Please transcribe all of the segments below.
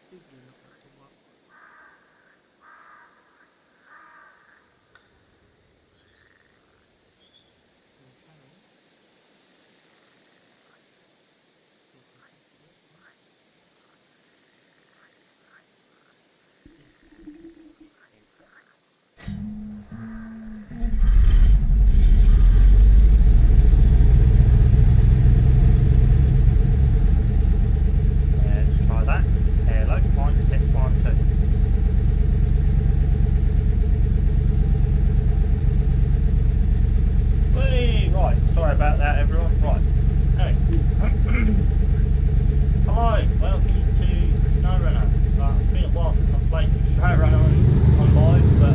Please do not want to work. Your channel. Still connected to it. Let's try that. Hello, fine, test 1, 2. Whee! Right, sorry about that everyone. Right. Anyway. Hello, welcome to SnowRunner. It's been a while since I've played some SnowRunner on live, but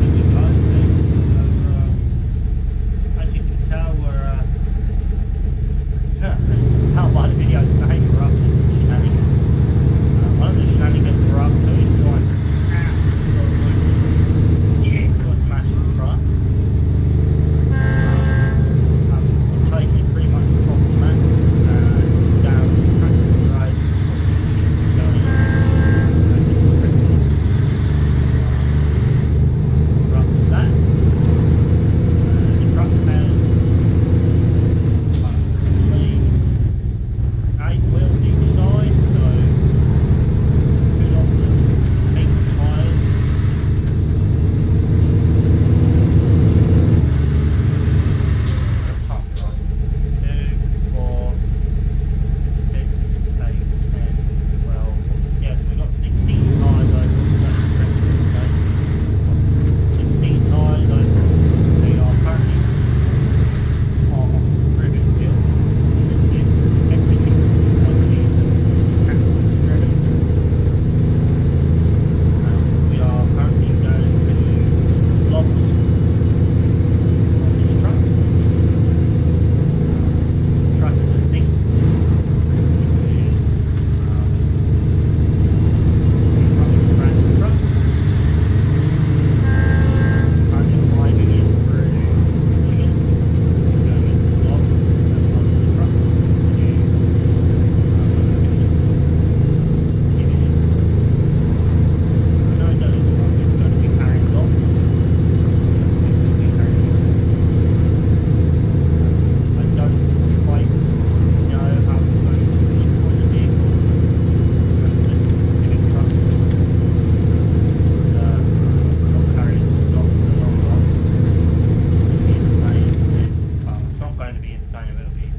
here we go. As you can tell, we're how by the video's name, we're up to some shenanigans. One of the shenanigans we're up to is trying to absolutely smash the truck. I'm taking it pretty much across the map, down to the practice road, going we're up to that. The truck has 8 wheels each side, so 2 lots of 8 tyres. 2, 4, 6, 8, 10, 12. Yeah, so we've got 16 tyres over. That's correct. Okay. 16 tyres over. They are currently on driven fields. Everything on these axles driven. We are currently going to lots on this truck. Truck is a zinc, which is a brand new truck. Currently driving it through Michigan, going into the log and on the truck to I know that the truck is going to be carrying logs. I don't quite know how it's going to be for the vehicle. This specific truck log carriers has got the long logs. It's going to be entertaining. Well, it's not going to be entertaining, it'll be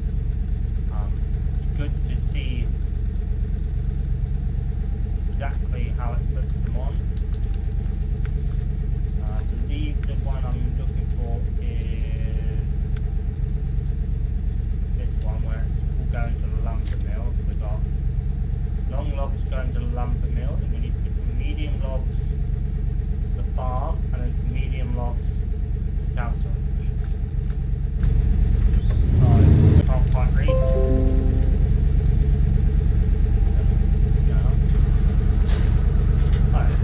good to see exactly how it puts them on. I believe the one I'm looking for is this one where it's all going to the lumber mill. So we've got long logs going to the lumber mill, and we need to get some medium logs to the farm, and then some medium logs to town storage. So I can't quite read. Alright,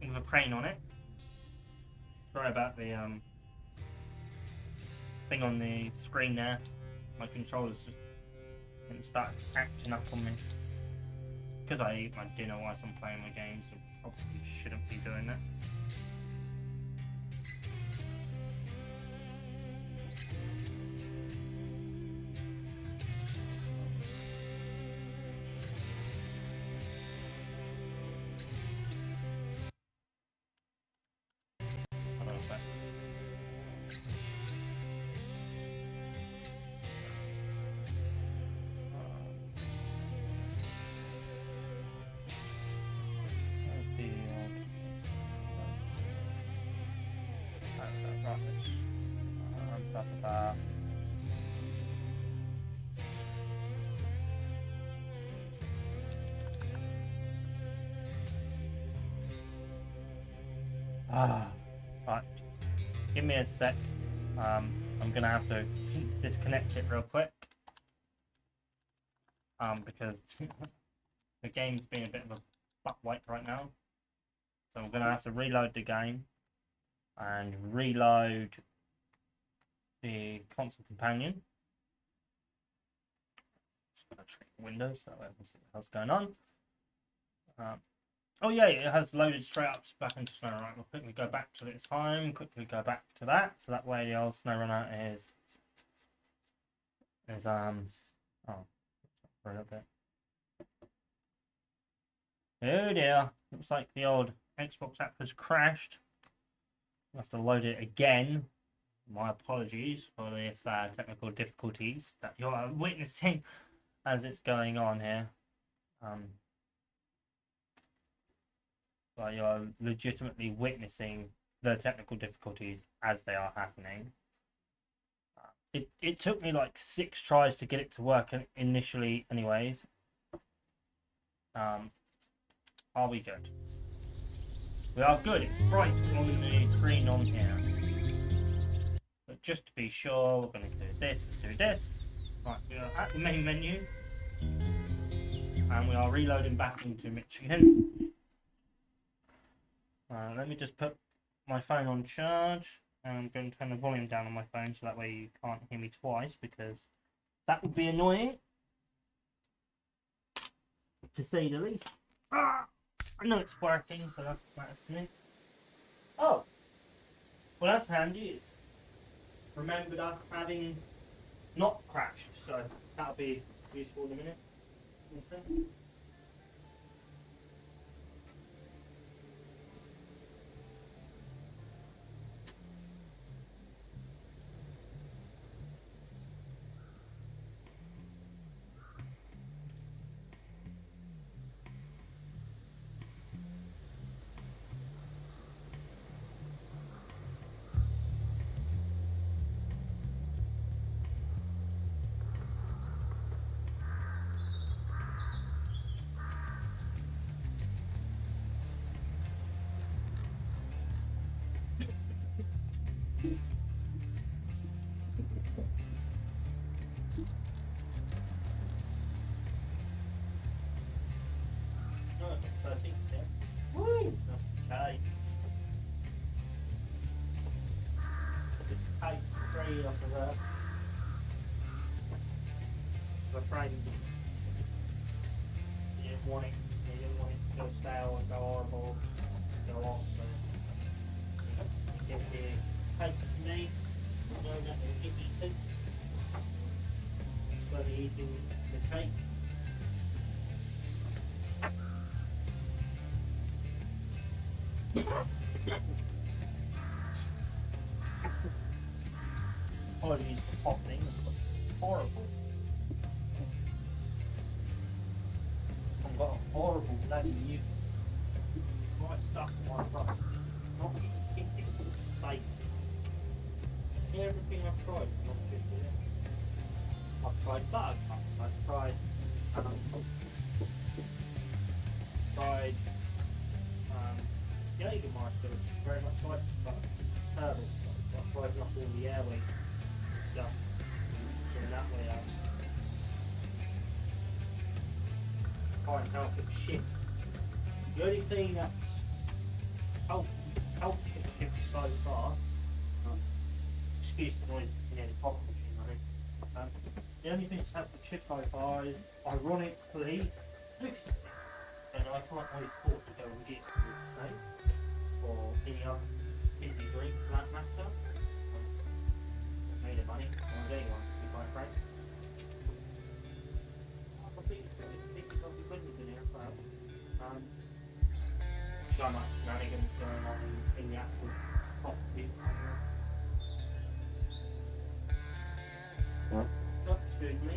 with a crane on it. Sorry about the thing on the screen there. My controller's just didn't start acting up on me. Because I eat my dinner whilst I'm playing my games, so probably shouldn't be doing that. Hold on a sec. Where's the right, let's da, da, da. Right. Give me a sec. I'm gonna have to disconnect it real quick. Because the game's been a bit of a butt wipe right now. So I'm gonna have to reload the game and reload the console companion. Just gonna shrink the window so that I can see what the hell's going on. Oh yeah, it has loaded straight up back into SnowRunner. We'll quickly go back to its home, quickly go back to that, so that way the old SnowRunner is oh, for a little bit. Oh dear, looks like the old Xbox app has crashed. I'll have to load it again. My apologies for this technical difficulties that you're witnessing as it's going on here. But you're legitimately witnessing the technical difficulties as they are happening. It took me like 6 tries to get it to work initially anyways. Are we good? We are good. It's bright on the screen on here. But just to be sure, we're going to do this, do this. Right, we are at the main menu. And we are reloading back into Michigan. Let me just put my phone on charge. And I'm going to turn the volume down on my phone so that way you can't hear me twice, because that would be annoying, to say the least. I know it's working, so that matters to me. Oh, well that's handy. Remembered us having not crashed, so that'll be useful in a minute. Okay. No, 13, yeah. Woo! That's okay. Just take 3 off of her. I'm afraid you didn't want it to go stale and go horrible, go off. So give the cake to me. No, that will get eaten. Slowly eating the cake. Apologies for coughing, it's horrible. I've got a horrible bloody new right stuff in my throat. Not exciting. Everything I've tried is not good with it. I've tried buttercups, I've tried Jägermeister, which is very much like herbal stuff. I've tried up all the airways and stuff. So in that way I can't help but shift The only thing that's helped the ship so far, excuse the noise in the copper machine running. The only thing that's helped the ship so far is, ironically, Lucas. And I can't always afford to go and get Lucas, or any other fizzy drink for that matter. Made of money, one day one, to be quite frank. I think it's probably good in here, but so much shenanigans going on in the actual cockpit. Excuse me,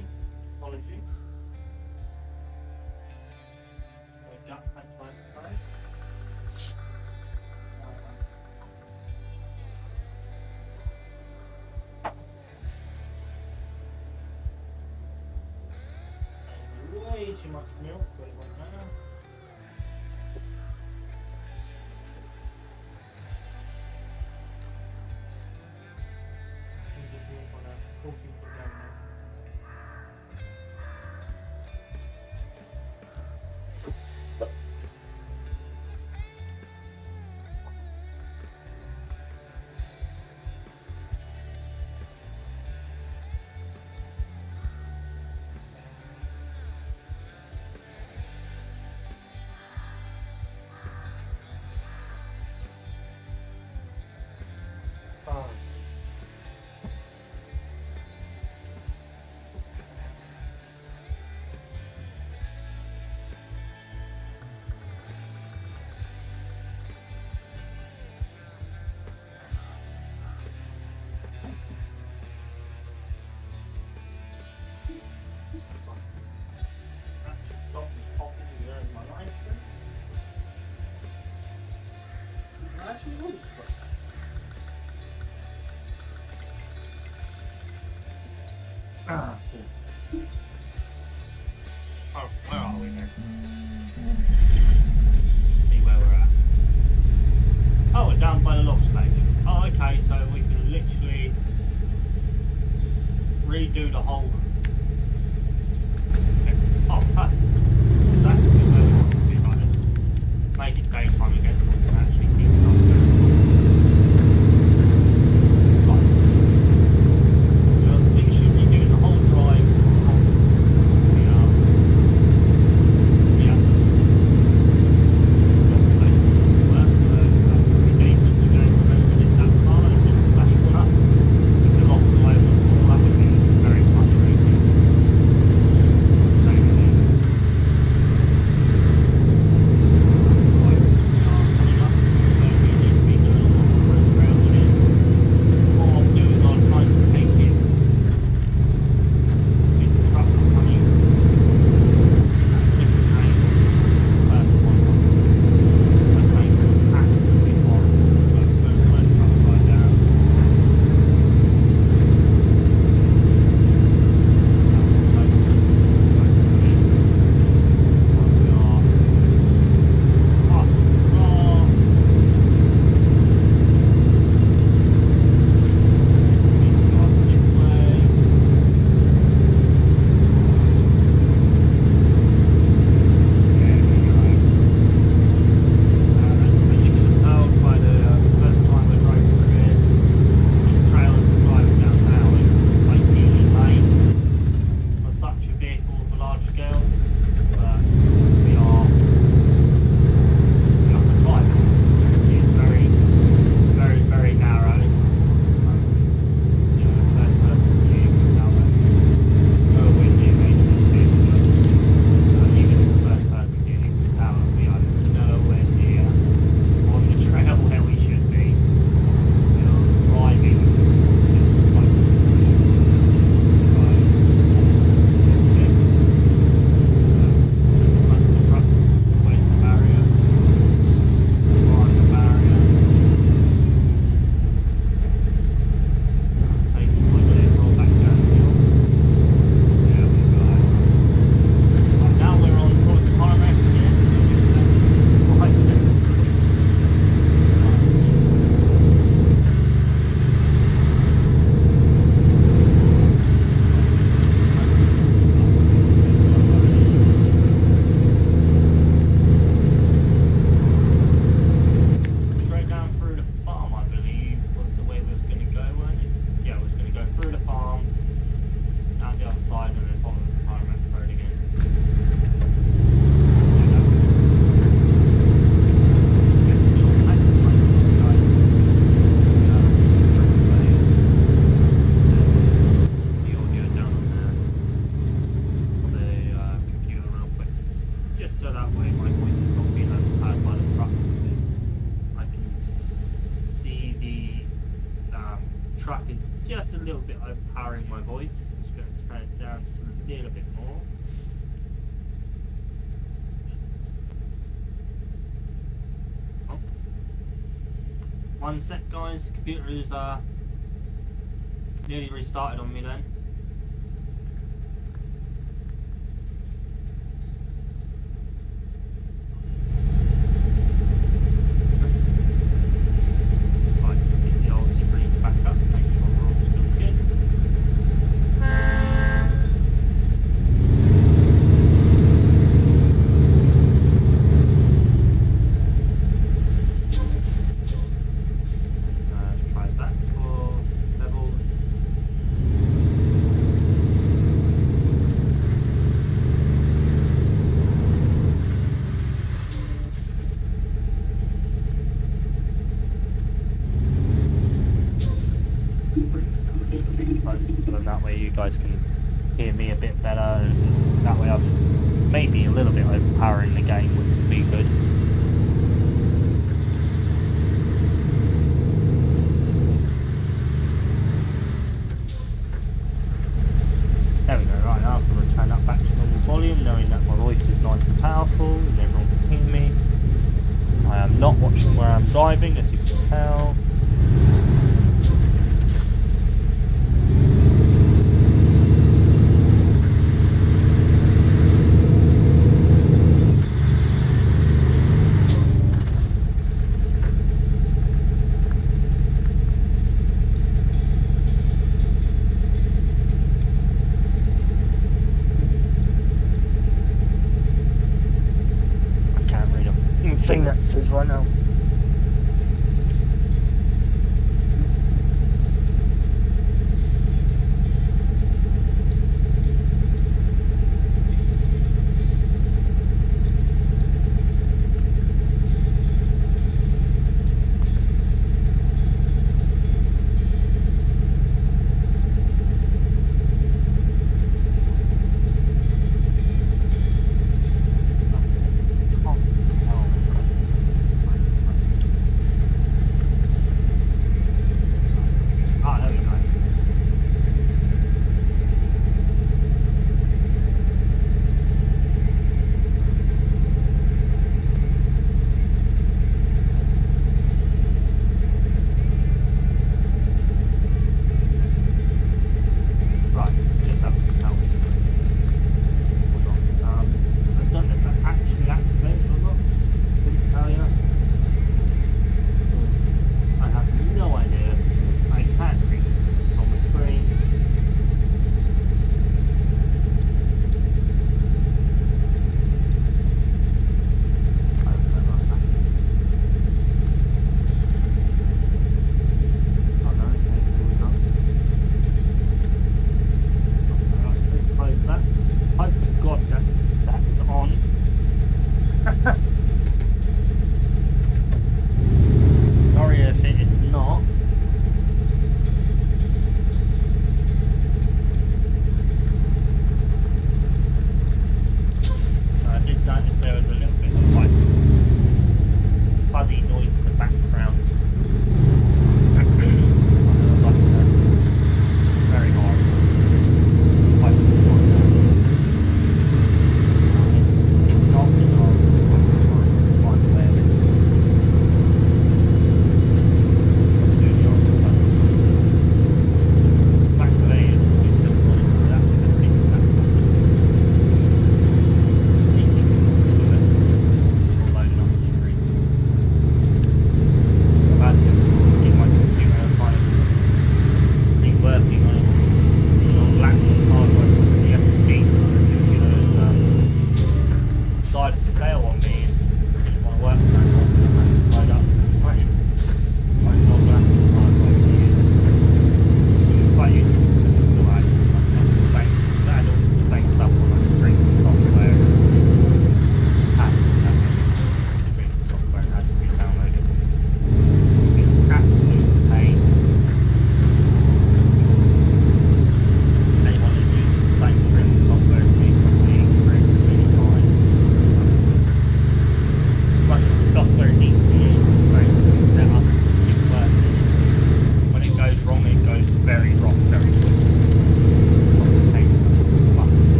apologies. Jump back side to side. Way too much milk, but it won't matter. Just milk on a 14-foot gallon. Oh. Stop this popping in the air in my life. Actually, really express that. Ah, cool. Oh, where are we now? See where we're at. Oh, we're down by the lock station. Oh, okay, so we can literally redo the whole. Oh, perfect. That's where we want to be, right? Let's make it daytime again so we can actually keep it up. Very frustrating. feel a bit more. Oh. One sec, guys. The computer is nearly restarted on me then. Right, get the old screens back up. Make sure we're all still good. Try that for levels. And that way you guys can hear me a bit better, and that way I'm maybe a little bit overpowering the game would be good. There we go. Right, now I'm going to turn that back to normal volume, knowing that my voice is nice and powerful and everyone can hear me. I am not watching where I'm driving, as you can tell. I can't read a thing that says right now.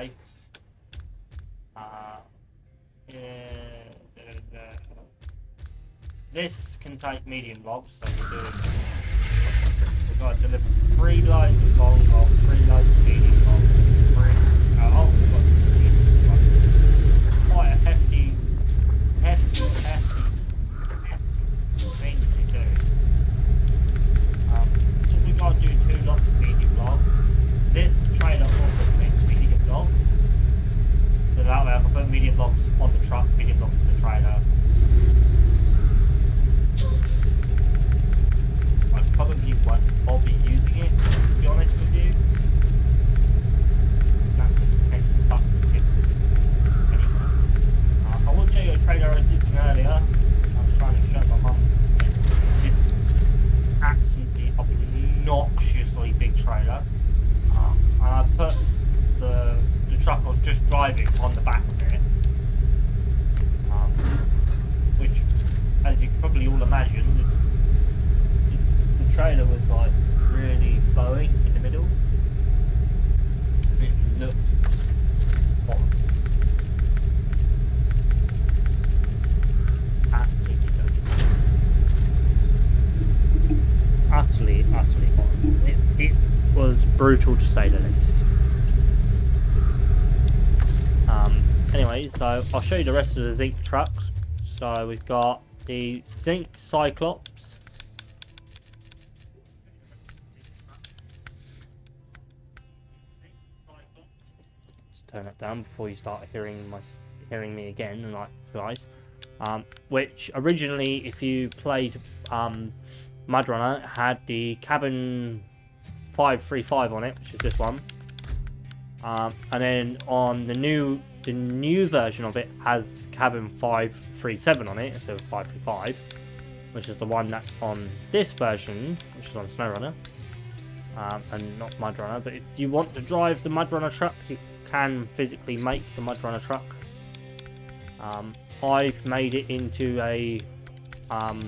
way. This can take medium logs, so we've got to deliver 3 loads of long logs, 3 loads of medium logs, we've got quite a hefty thing to do. So we've got to do 2 lots of medium logs. This trailer also makes medium logs, so that way I can put medium logs on the truck, medium logs on the trailer. I probably won't bother using it, to be honest with you. That's a potential bug tip. Anyway, I will show you a trailer I was using earlier. I was trying to show my mum this absolutely obnoxiously big trailer. And I put the truck I was just driving on the back of it. Which, as you can probably all imagine, the trailer was like really bowing in the middle. And it looked horrible. Absolutely horrible. Utterly horrible. It was brutal to say the least. Anyway, so I'll show you the rest of the Zinc trucks. So we've got the Zinc Cyclops. Let's turn it down before you start hearing me again, and like guys. Which originally, if you played Mud Runner, had the cabin 535 on it, which is this one. And then on the new version of it has cabin 537 on it instead of 535, which is the one that's on this version, which is on SnowRunner, and not Mud Runner. But if you want to drive the Mud Runner truck, you can physically make the Mud Runner truck. I've made it into a well,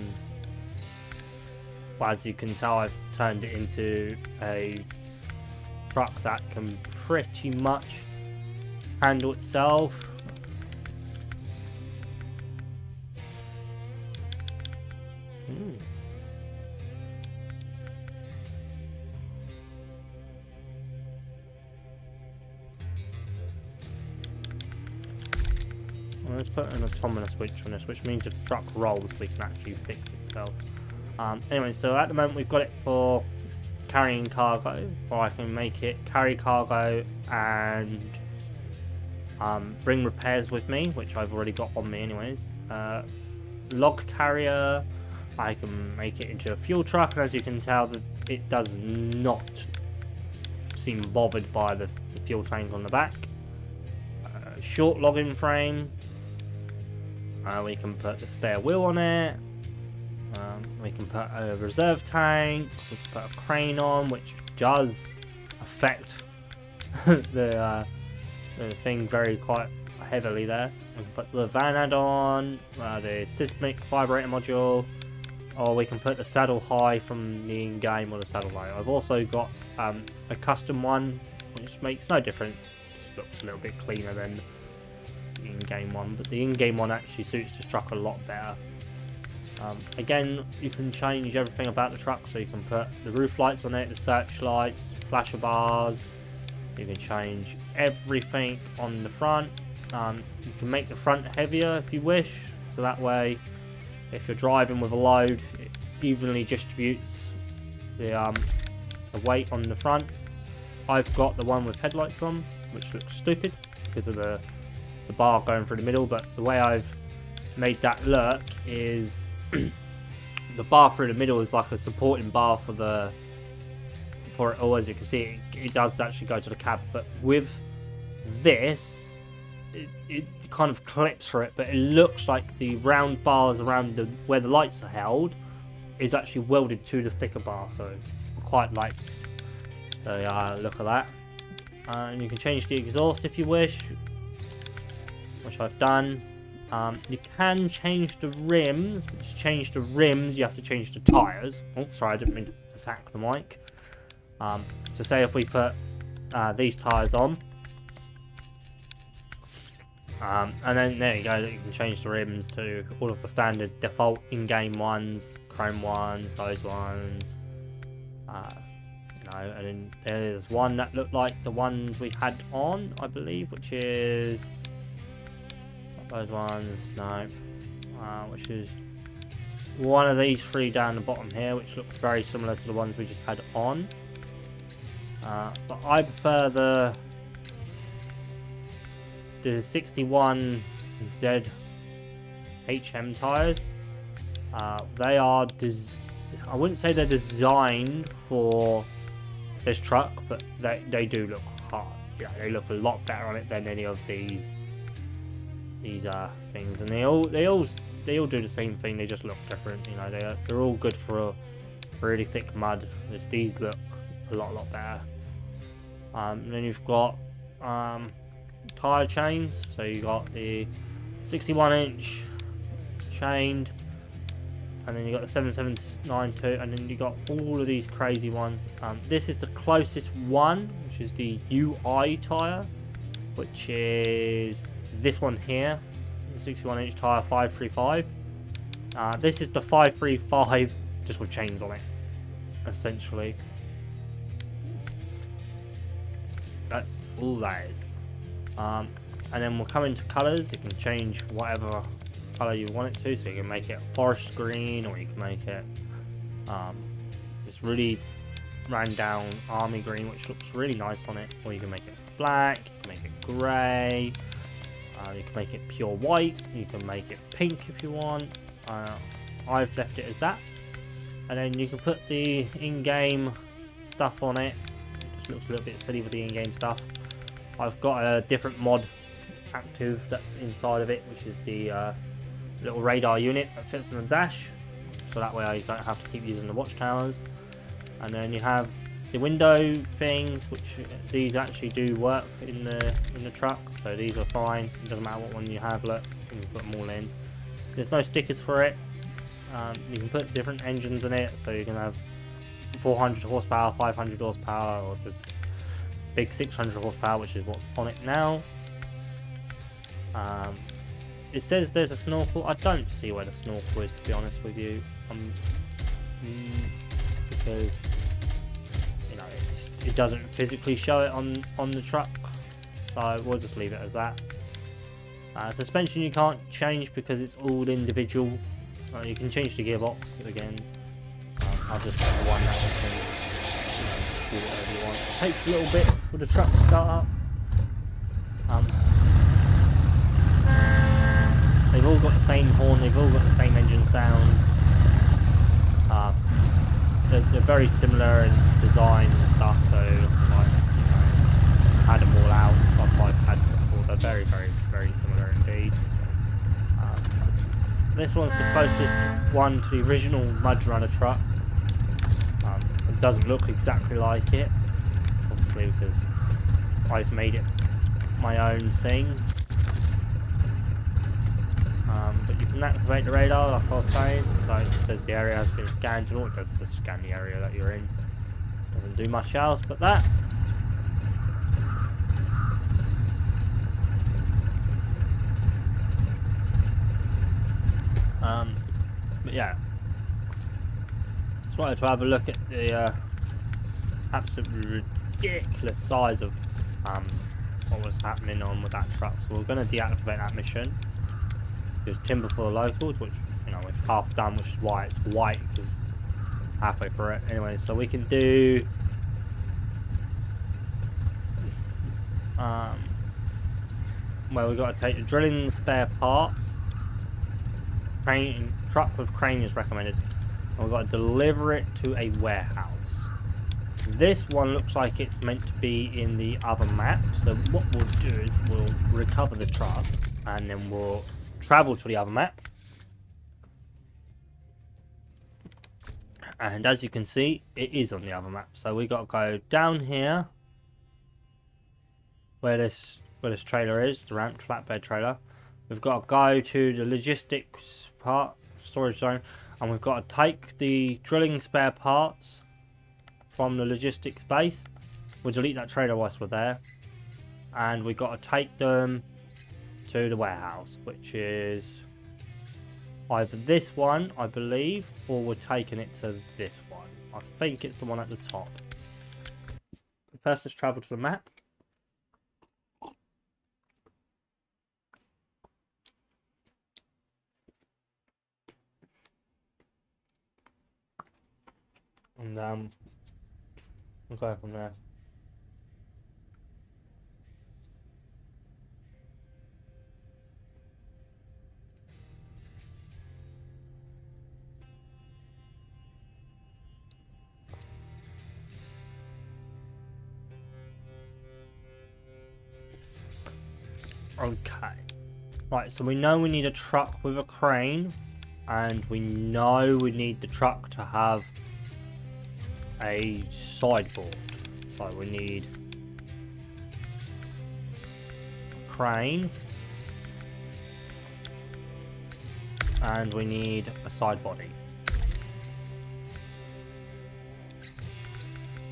as you can tell, I've turned it into a truck that can pretty much handle itself. Let's put an autonomous switch on this, which means the truck rolls so it can actually fix itself. Anyway, so at the moment we've got it for carrying cargo, or I can make it carry cargo and bring repairs with me, which I've already got on me anyways. Log carrier, I can make it into a fuel truck, and as you can tell, it does not seem bothered by the fuel tank on the back. Short logging frame, we can put the spare wheel on it. We can put a reserve tank, we can put a crane on, which does affect the thing quite heavily there. We can put the van add-on, the seismic vibrator module, or we can put the saddle high from the in-game or the saddle low. I've also got a custom one, which makes no difference, just looks a little bit cleaner than the in-game one, but the in-game one actually suits this truck a lot better. Again, you can change everything about the truck, so you can put the roof lights on it, the searchlights, flasher bars. You can change everything on the front. You can make the front heavier if you wish, so that way if you're driving with a load, it evenly distributes the weight on the front. I've got the one with headlights on, which looks stupid because of the bar going through the middle, but the way I've made that look is the bar through the middle is like a supporting bar for it all. As you can see, it does actually go to the cab, but with this it kind of clips for it, but it looks like the round bars around where the lights are held is actually welded to the thicker bar, so I quite like the look of that. And you can change the exhaust if you wish, which I've done. You can change the rims, but to change the rims you have to change the tyres. Oh, sorry, I didn't mean to attack the mic. So say if we put these tyres on, And then there you go, you can change the rims to all of the standard default in-game ones, chrome ones, those ones. You know, and then there's one that looked like the ones we had on, I believe, which is not those ones, no, which is one of these three down the bottom here, which looks very similar to the ones we just had on. But I prefer the 61Z HM tires. They are I wouldn't say they're designed for this truck, but they do look hard. Yeah, they look a lot better on it than any of these things, and they all do the same thing. They just look different. You know, they're all good for really thick mud. These look a lot better. And then you've got tire chains. So you got the 61-inch chained, and then you got the 7792, and then you got all of these crazy ones. This is the closest one, which is the UI tire, which is this one here, the 61-inch tire 535. This is the 535 just with chains on it, essentially. That's all that is. And then we'll come into colours. You can change whatever colour you want it to, so you can make it forest green, or you can make it this really ran down army green, which looks really nice on it, or you can make it black, you can make it grey, you can make it pure white, you can make it pink if you want. I've left it as that, and then you can put the in-game stuff on it. It just looks a little bit silly with the in-game stuff. I've got a different mod active that's inside of it, which is the little radar unit that fits on the dash, so that way I don't have to keep using the watchtowers. And then you have the window things, which these actually do work in the truck, so these are fine. It doesn't matter what one you have. Look, you can put them all in. There's no stickers for it. You can put different engines in it, so you can have 400 horsepower, 500 horsepower, or the big 600 horsepower, which is what's on it now. It says there's a snorkel. I don't see where the snorkel is, to be honest with you, because you know it doesn't physically show it on the truck, so we'll just leave it as that. Suspension you can't change because it's all individual. You can change the gearbox again. I'll just put the one that you can do whatever you want. It takes a little bit for the truck to start up. They've all got the same horn, they've all got the same engine sounds. They're very similar in design and stuff, so like, you know, had them all out, like I've had before. They're very similar indeed. This one's the closest one to the original Mud Runner truck. It doesn't look exactly like it, obviously, because I've made it my own thing. But you can activate the radar, like I was saying. So it says the area has been scanned, and all it does is just scan the area that you're in. Doesn't do much else but that. But yeah, just wanted to have a look at the absolutely ridiculous size of what was happening on with that truck. So we're going to deactivate that mission. There's timber for the locals, which, you know, we've half done, which is why it's white, because halfway through it. Anyway, so we can do well, we've got to take the drilling spare parts. Truck with crane is recommended, and we've got to deliver it to a warehouse. This one looks like it's meant to be in the other map, so what we'll do is we'll recover the truck, and then we'll travel to the other map. And as you can see, it is on the other map, so we got to go down here where this trailer is, the ramped flatbed trailer. We've got to go to the logistics part, storage zone, and we've got to take the drilling spare parts from the logistics base. We'll delete that trailer whilst we're there, and we've got to take them to the warehouse, which is either this one, I believe, or we're taking it to this one. I think it's the one at the top. First, let's travel to the map. And we'll go from there. Okay. Right, so we know we need a truck with a crane, and we know we need the truck to have a sideboard. So we need a crane, and we need a side body.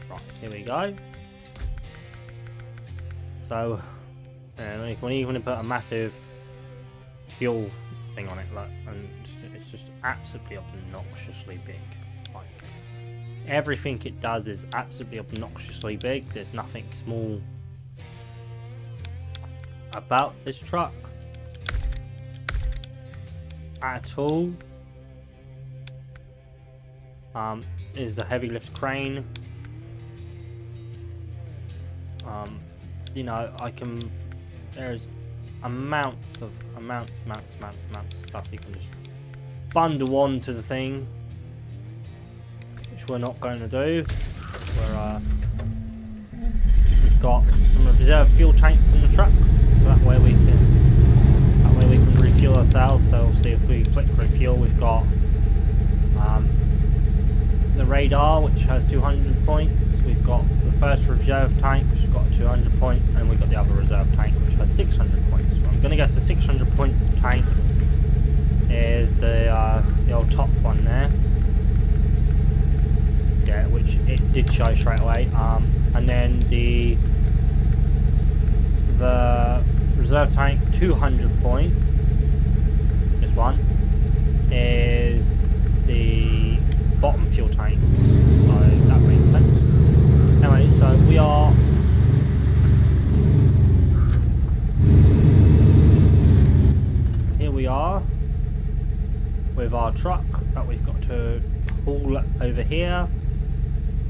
Right, here we go. So we can even put a massive fuel thing on it, look, and it's just absolutely obnoxiously big. Like, everything it does is absolutely obnoxiously big. There's nothing small about this truck at all. Is the heavy lift crane. You know, there's amounts of stuff you can just bundle onto the thing, which we're not going to do. We've got some reserve fuel tanks in the truck, so that way we can refuel ourselves. So obviously, if we click refuel, we've got the radar, which has 200 points. We've got the first reserve tank, which has got 200 points, and we've got the other reserve tank, which has 600 points. So I'm going to guess the 600 point tank is the old top one there. Yeah, which it did show straight away. And then the reserve tank, 200 points. This one is the bottom fuel tank. So that makes sense. Anyway, so we are here. We are with our truck that we've got to pull over here,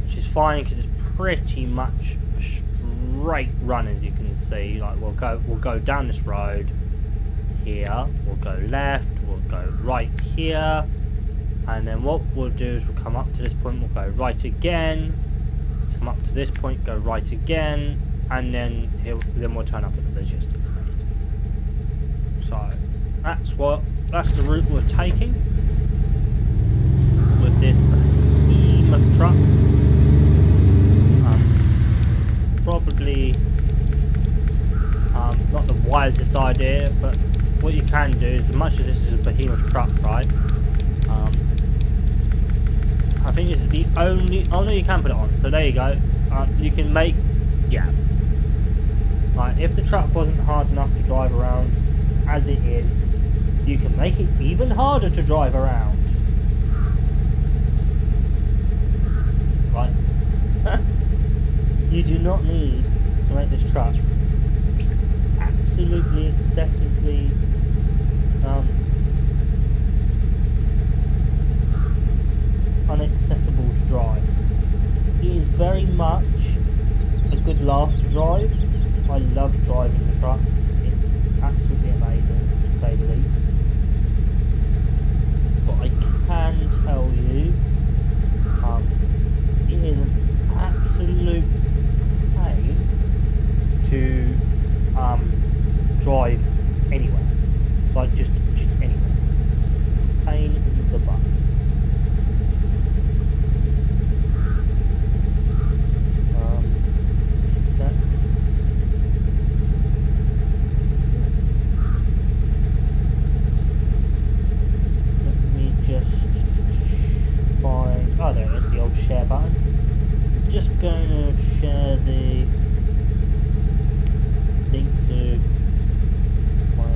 which is fine because it's pretty much a straight run, as you can see. Like, we'll go down this road here, we'll go left, we'll go right here, and then what we'll do is we'll come up to this point, we'll go right again, come up to this point, go right again, and then we'll turn up at the logistics base. So that's the route we're taking with this behemoth truck. Probably not the wisest idea, but what you can do is, as much as this is a behemoth truck, right? I think this is the only. Oh no, you can put it on. So there you go. You can make, yeah. Like, if the truck wasn't hard enough to drive around as it is, you can make it even harder to drive around. Right? You do not need to make this truck absolutely excessively unaccessible to drive. It is very much a good laugh to drive. I love driving the truck. It's absolutely amazing, to say the least. But I can tell you, it is an absolute pain to drive anywhere. Like, just anywhere. Pain in the butt. Let me just find, oh, there it is, the old share button. Just going to share the link to my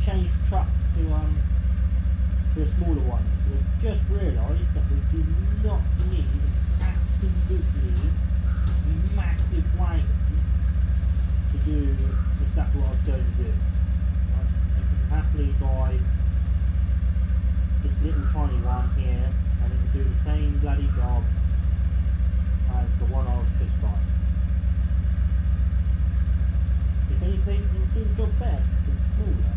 change truck to a smaller one. We've just realised that we do not need absolutely massive wagon to do exactly what I was going to do. Right? I can happily drive this little tiny one here and it will do the same bloody job as the one I've just got. If anything, it will do the job better because it's smaller.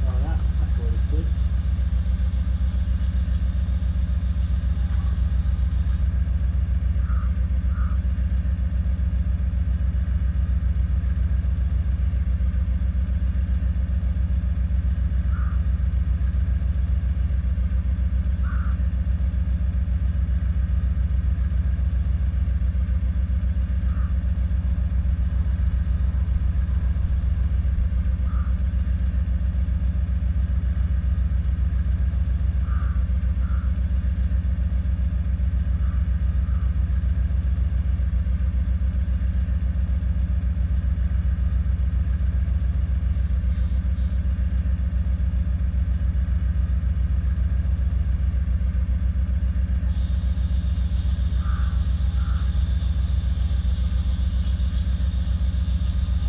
Well, that's always good.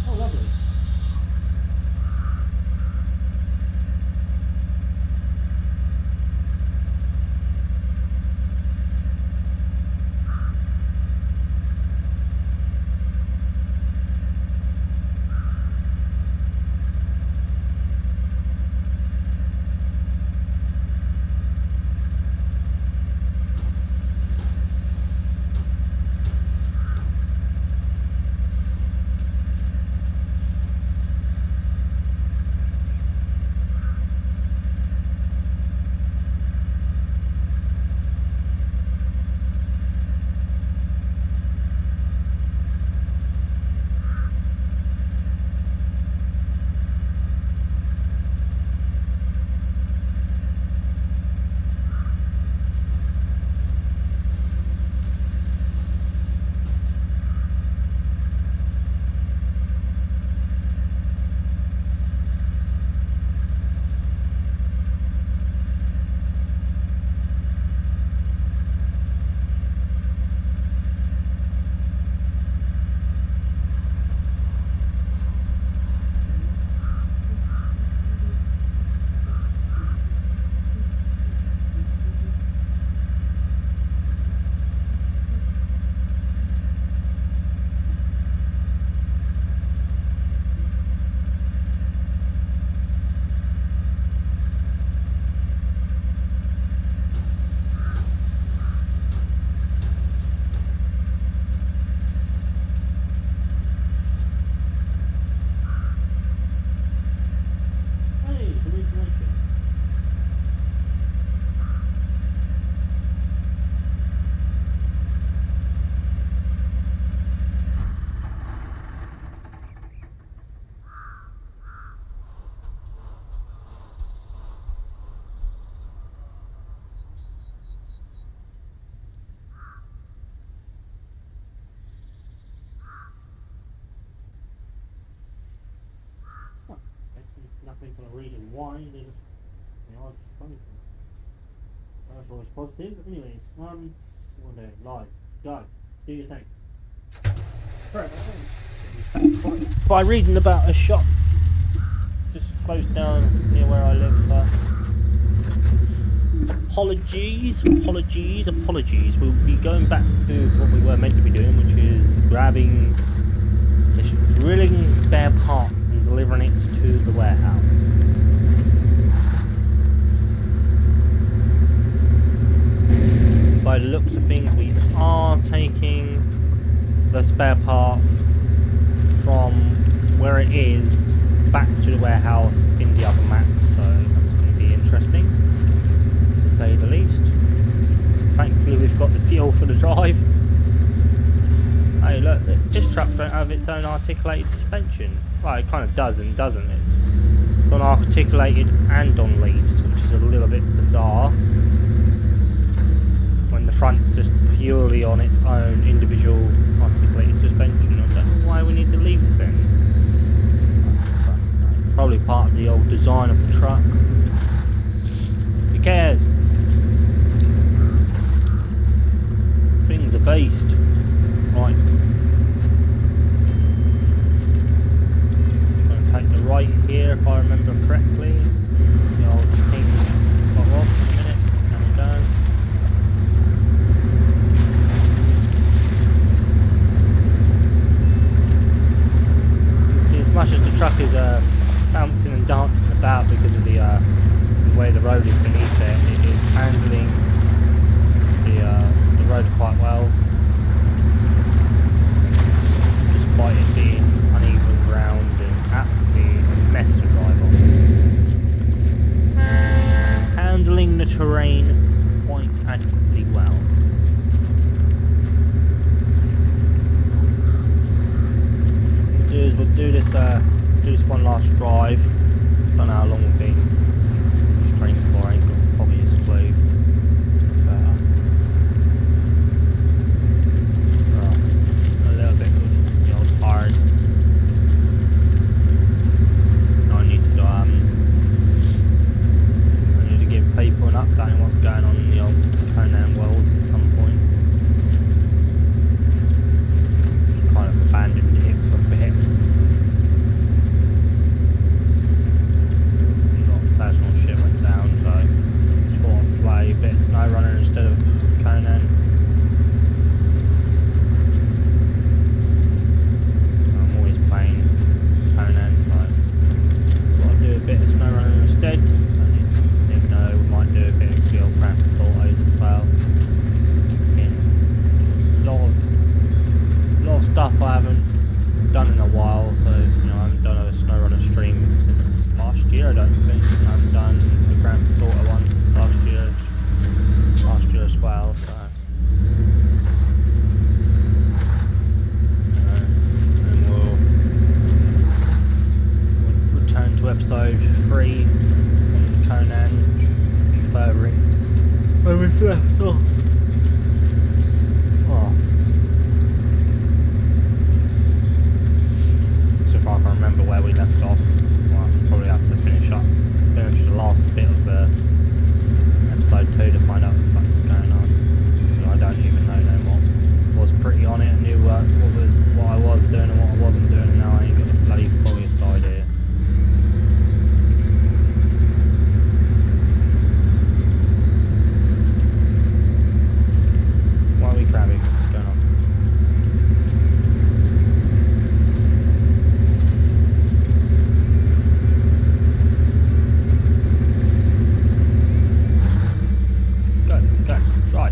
Oh, lovely. Nothing for the reason why. They just, it's funny. That's always positive. Anyways, one day, live, go, do your thing. By reading about a shop just close down near where I live. Apologies. We'll be going back to what we were meant to be doing, which is grabbing, drilling spare parts and delivering it to the warehouse. By the looks of things, we are taking the spare part from where it is back to the warehouse in the other map, so that's going to be interesting, to say the least. Thankfully we've got the fuel for the drive. Hey look, this truck don't have its own articulated suspension. Well, it kind of does and doesn't. It's on articulated and on leaves, which is a little bit bizarre when the front's just purely on its own individual articulated suspension. I don't know why we need the leaves then. Probably part of the old design of the truck. Who cares? Thing's a beast. Right. I'm going to take the right here if I remember correctly. The old hinge got off in a minute. There we go. You can see as much as the truck is bouncing and dancing about because of the way the road is beneath it, it is handling the road quite well, despite it being uneven ground and absolutely a mess to drive on. Handling the terrain quite adequately well. We'll do this one last drive. Don't know how long we've been straight for, I ain't got probably a clue. A little bit with the old tires. I need to give people an update on what's going on in the old Conan worlds at some point. Kind of abandoned it for a bit. Personal shit went down, so just thought I'd play a bit of SnowRunner instead of Conan. I'm always playing Conan, so thought I'd do a bit of SnowRunner instead. I didn't know, we might do a bit of Gil Craft Autos as well. A lot of stuff I haven't done in a while, so I haven't done a SnowRunner stream since last year, I don't think. I haven't done the Grand Theft Auto one since last year as well, so and we'll return to episode 3 on Conan, furthering where we've left off. So if I can remember where we left off, I'll probably have to finish the last bit of the episode 2 to find out what's going on. I don't even know no more. I was pretty on it and knew what I was doing and what I wasn't doing, and now I ain't got the bloody foggiest idea. Why are we crabbing? What's going on? Right.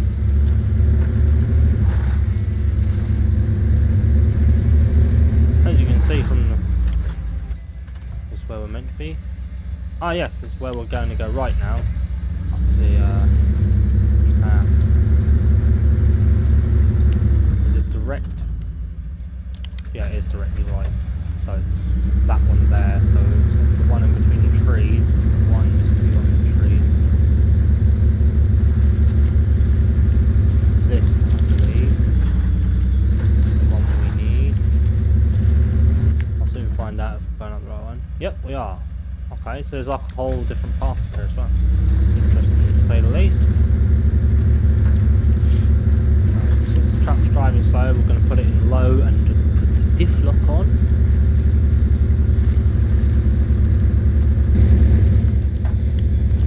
As you can see from this is where we're meant to be. Ah yes, this is where we're going to go right now. Up the path. Is it direct? Yeah, it is directly right. So it's that one there. So it's the one in between the trees. It's the one just beyond the trees. This one, I believe. It's the one we need. I'll soon find out if we're going up the right one. Yep, we are. Okay, so there's like a whole different path there as well. Interesting to say the least. Since the truck's driving slow, we're going to put it in low and put the diff lock on.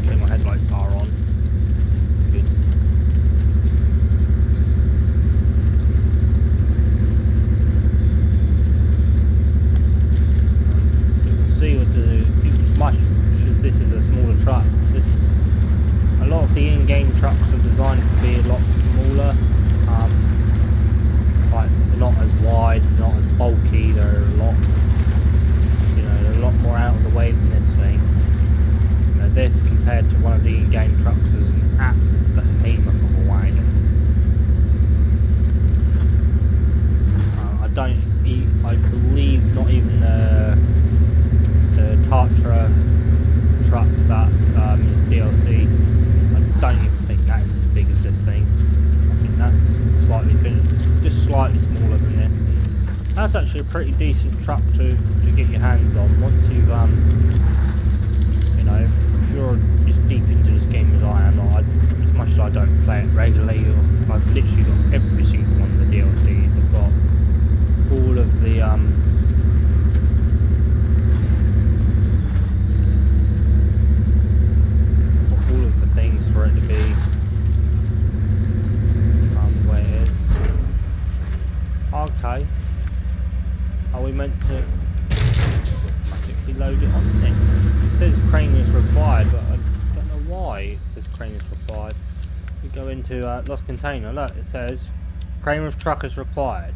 Okay, my headlights are on. Good. See with much as this is a smaller truck, a lot of the in-game trucks are designed to be a lot smaller, like they're not as wide that's actually a pretty decent truck to get your hands on once you've you know, if you're as deep into this game as I am. As much as I don't play it regularly, I've literally got every single one of the DLCs. I've got all of the things for it to be where it is. Okay. Are we meant to magically load it on there? It says crane is required, but I don't know why it says crane is required. We go into lost container. Look, it says crane with truck is required.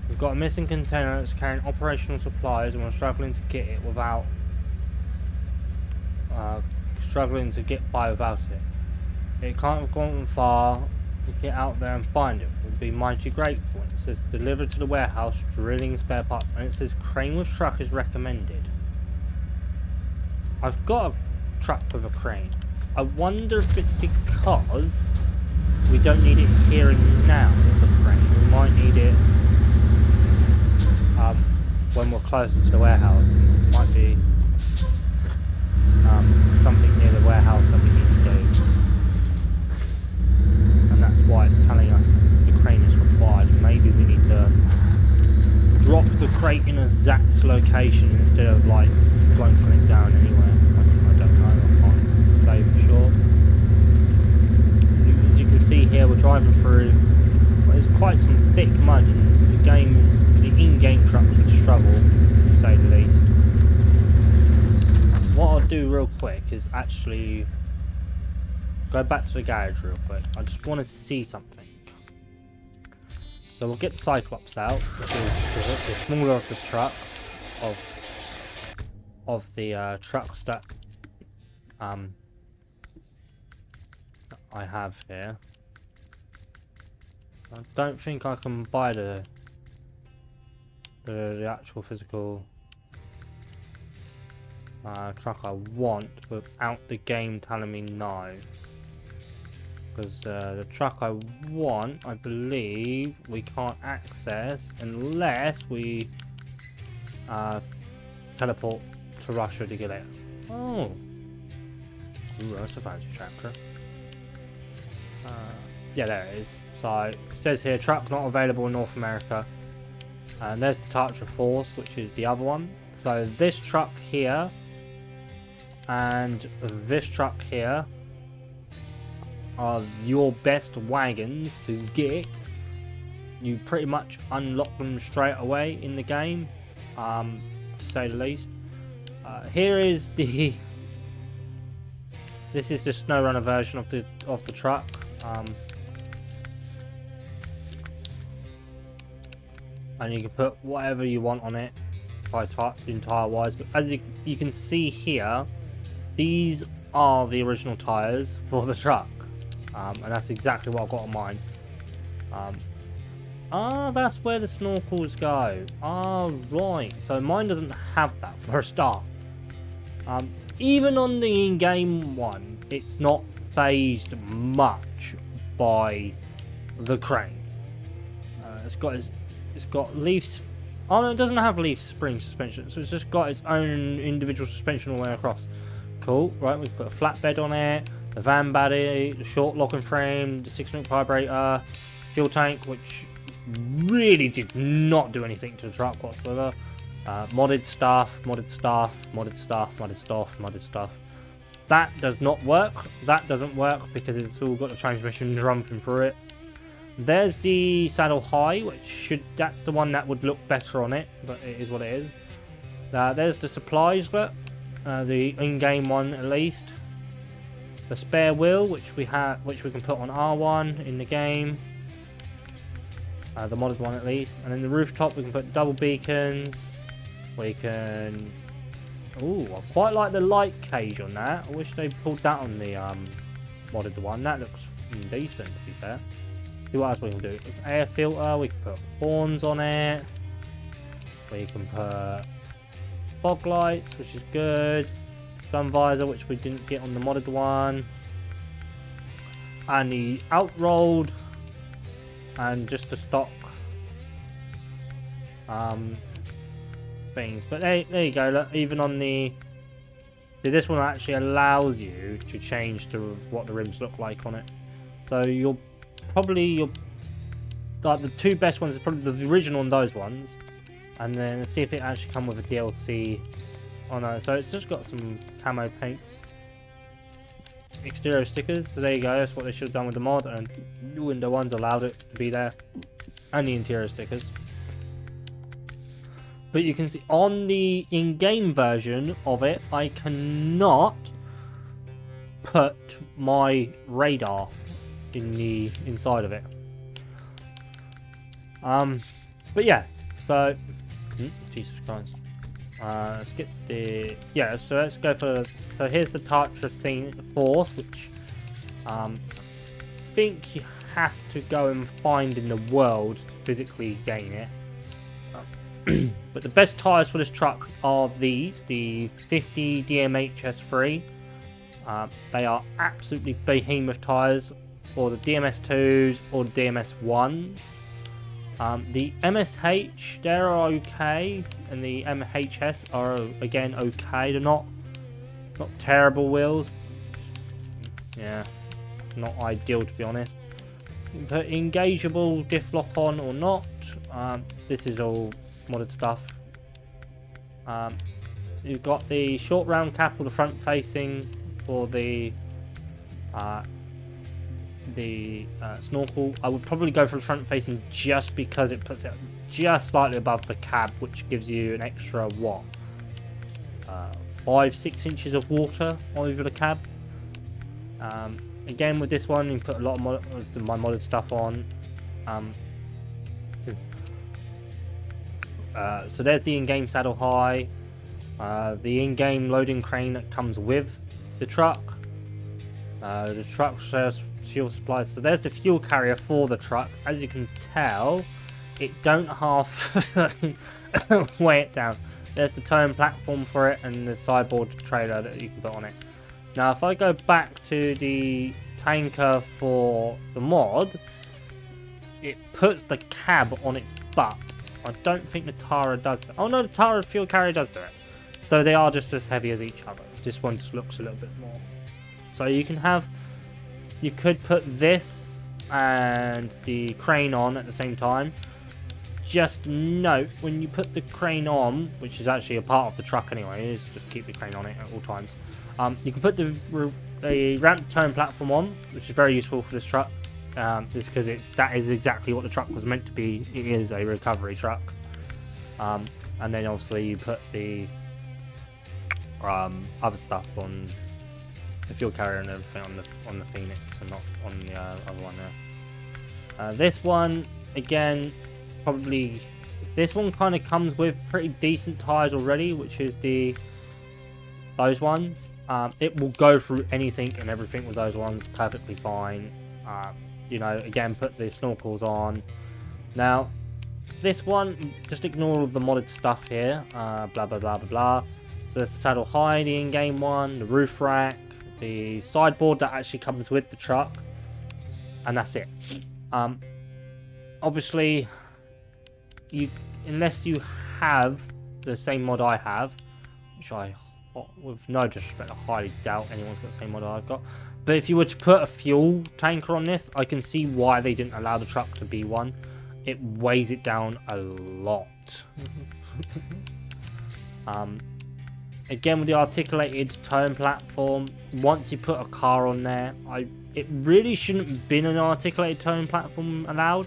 We've got a missing container that's carrying operational supplies and we're struggling to get it without get by without it. It can't have gone far. To get out there and find it. We'll be mighty grateful. It says delivered to the warehouse, drilling spare parts, and it says crane with truck is recommended. I've got a truck with a crane. I wonder if it's because we don't need it here and now with the crane. We might need it when we're closer to the warehouse. It might be something near the warehouse that we need to do. And that's why it's telling us the crane is required. Maybe we need to drop the crate in a exact location instead of like plunking it down anywhere. I don't know, I can't say for sure. As you can see here, we're driving through, well, there's quite some thick mud and the in-game trucks would struggle, to say the least. What I'll do real quick is actually go back to the garage real quick. I just want to see something. So we'll get the Cyclops out, which is the smaller of the trucks of the trucks that I have here. I don't think I can buy the actual physical truck I want without the game telling me no. Because the truck I want, I believe, we can't access unless we teleport to Russia to get it. Oh, ooh, that's a fancy tractor. Yeah, there it is. So it says here, truck not available in North America. And there's the Tarcher Force, which is the other one. So this truck here and this truck here are your best wagons to get. You pretty much unlock them straight away in the game, to say the least. Here is the this is the SnowRunner version of the truck. And you can put whatever you want on it, entire wise. But as you can see here, these are the original tires for the truck. And that's exactly what I've got on mine. That's where the snorkels go. Right. So mine doesn't have that for a start. Even on the in-game one, it's not phased much by the crane. It's got leaf. Oh no, it doesn't have leaf spring suspension. So it's just got its own individual suspension all the way across. Cool. Right. We can put a flatbed on it. The van body, the short locking frame, the 6-link vibrator, fuel tank, which really did not do anything to the truck whatsoever. Modded stuff. That does not work. That doesn't work because it's all got the transmission rumping through it. There's the saddle high, that's the one that would look better on it, but it is what it is. There's the supplies, but the in-game one at least. The spare wheel, which we can put on R1 in the game. The modded one at least. And then the rooftop, we can put double beacons. We can... Ooh, I quite like the light cage on that. I wish they pulled that on the modded one. That looks decent, to be fair. See what else we can do. Air filter, we can put horns on it. We can put fog lights, which is good. Sun visor, which we didn't get on the modded one, and the outrolled, and just the stock things. But there you go. Look, even on the this one actually allows you to change to what the rims look like on it. So you'll probably like the two best ones is probably the original and those ones, and then let's see if it actually come with a DLC. Oh no, so it's just got some camo paints, exterior stickers. So there you go. That's what they should have done with the mod, and window ones allowed it to be there, and the interior stickers. But you can see on the in-game version of it, I cannot put my radar in the inside of it. But yeah, so Jesus Christ. Let's get the so let's go for here's the Tatra thing force, which I think you have to go and find in the world to physically gain it. But the best tyres for this truck are these, the 50 DMHS3. They are absolutely behemoth tyres, or the DMS2s or the DMS1s. The MSH, they're okay, and the MHS are again okay. They're not terrible wheels. Yeah, not ideal to be honest. You can put engageable diff lock on or not. This is all modded stuff. You've got the short round cap or the front facing for the snorkel. I would probably go for the front facing just because it puts it just slightly above the cab, which gives you an extra 5-6 inches of water over the cab. Again with this one you can put a lot of my modded stuff on. So there's the in-game saddle high, the in-game loading crane that comes with the truck. The truck shares fuel supplies. So there's the fuel carrier for the truck. As you can tell, it don't half weigh it down. There's the towing platform for it and the sideboard trailer that you can put on it. Now if I go back to the tanker for the mod, it puts the cab on its butt. I don't think the Tara does that. Oh no, the Tara fuel carrier does do it. So they are just as heavy as each other. This one just looks a little bit more. So you could put this and the crane on at the same time. Just note, when you put the crane on, which is actually a part of the truck anyway, is just keep the crane on it at all times. You can put the ramp towing platform on, which is very useful for this truck. Just because that is exactly what the truck was meant to be. It is a recovery truck. And then obviously you put the other stuff on the fuel carrier and everything on the Phoenix and not on the other one there. This one again, probably this one kind of comes with pretty decent tires already, which is those ones. It will go through anything and everything with those ones perfectly fine. You know, again, put the snorkels on. Now, this one, just ignore all of the modded stuff here. Blah, blah, blah, blah, blah. So there's the saddle high, the in-game one, the roof rack, the sideboard that actually comes with the truck. And that's it. Obviously, unless you have the same mod I have, which I, with no disrespect, I highly doubt anyone's got the same mod I've got. But if you were to put a fuel tanker on this, I can see why they didn't allow the truck to be one. It weighs it down a lot. Again, with the articulated towing platform, once you put a car on there, it really shouldn't have been an articulated towing platform allowed.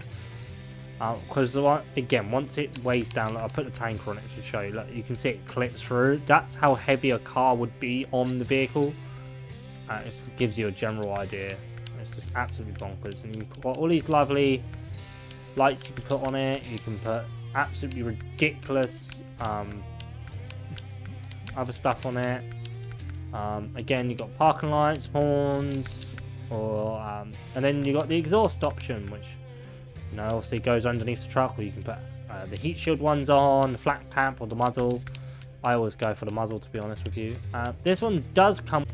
Because again, once it weighs down, like I put the tanker on it to show you. Like, you can see it clips through. That's how heavy a car would be on the vehicle. It gives you a general idea. It's just absolutely bonkers. And you've got all these lovely lights you can put on it. You can put absolutely ridiculous other stuff on it. Again, you've got parking lights, horns, and then you've got the exhaust option, which, you know, obviously goes underneath the truck, or you can put the heat shield ones on, the flat cap or the muzzle. I always go for the muzzle, to be honest with you. This one does come...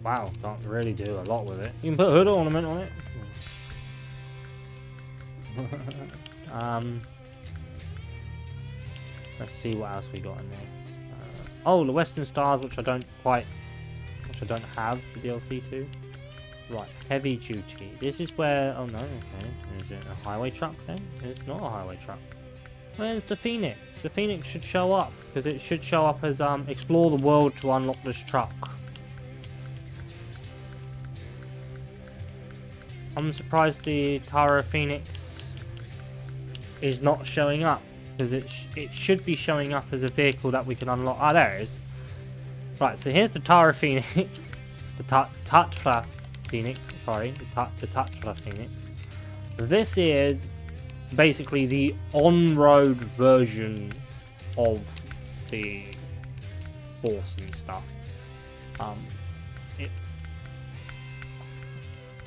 Wow, can't really do a lot with it. You can put a hood ornament on it. Let's see what else we got in there. Oh, the Western Stars, which I don't have the DLC to. Right, heavy duty. This is where. Oh no, okay. Is it a highway truck then? It's not a highway truck. Where's the Phoenix? The Phoenix should show up because it should show up as explore the world to unlock this truck. I'm surprised the Tara Phoenix is not showing up because it should be showing up as a vehicle that we can unlock. Ah, there it is. Right, so here's the Tara Phoenix, the Tatra Phoenix. Sorry, the Tatra Phoenix. This is basically the on-road version of the Force and stuff.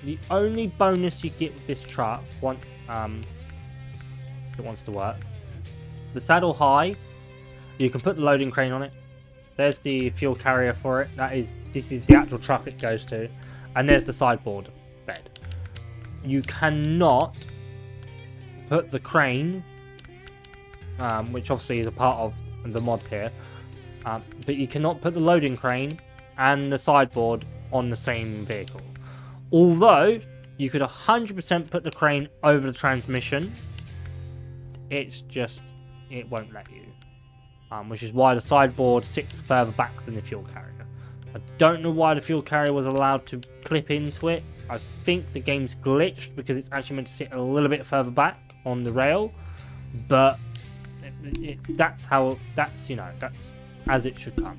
The only bonus you get with this truck, if it wants to work, the saddle high, you can put the loading crane on it. There's the fuel carrier for it. This is the actual truck it goes to, and there's the sideboard bed. You cannot put the crane, which obviously is a part of the mod here, but you cannot put the loading crane and the sideboard on the same vehicle. Although you could 100% put the crane over the transmission, it's just it won't let you, which is why the sideboard sits further back than the fuel carrier. I don't know why the fuel carrier was allowed to clip into it. I think the game's glitched because it's actually meant to sit a little bit further back on the rail, but that's as it should come.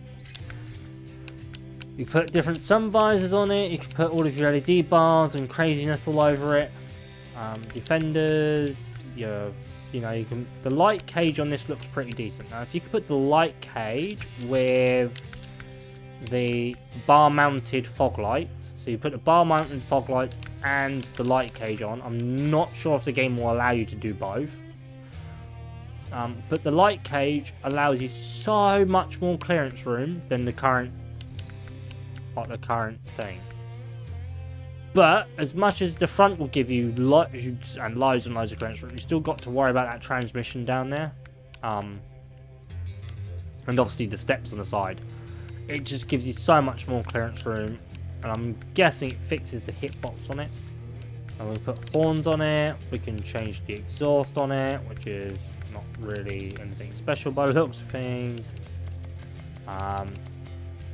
You put different sun visors on it. You can put all of your LED bars and craziness all over it. Defenders. You can. The light cage on this looks pretty decent. Now, if you could put the light cage with the bar-mounted fog lights, so you put the bar-mounted fog lights and the light cage on. I'm not sure if the game will allow you to do both. But the light cage allows you so much more clearance room than the current thing. But as much as the front will give you loads and loads of clearance room, you still got to worry about that transmission down there, and obviously the steps on the side. It just gives you so much more clearance room, and I'm guessing it fixes the hitbox on it. And we put horns on it. We can change the exhaust on it, which is not really anything special by the looks of things.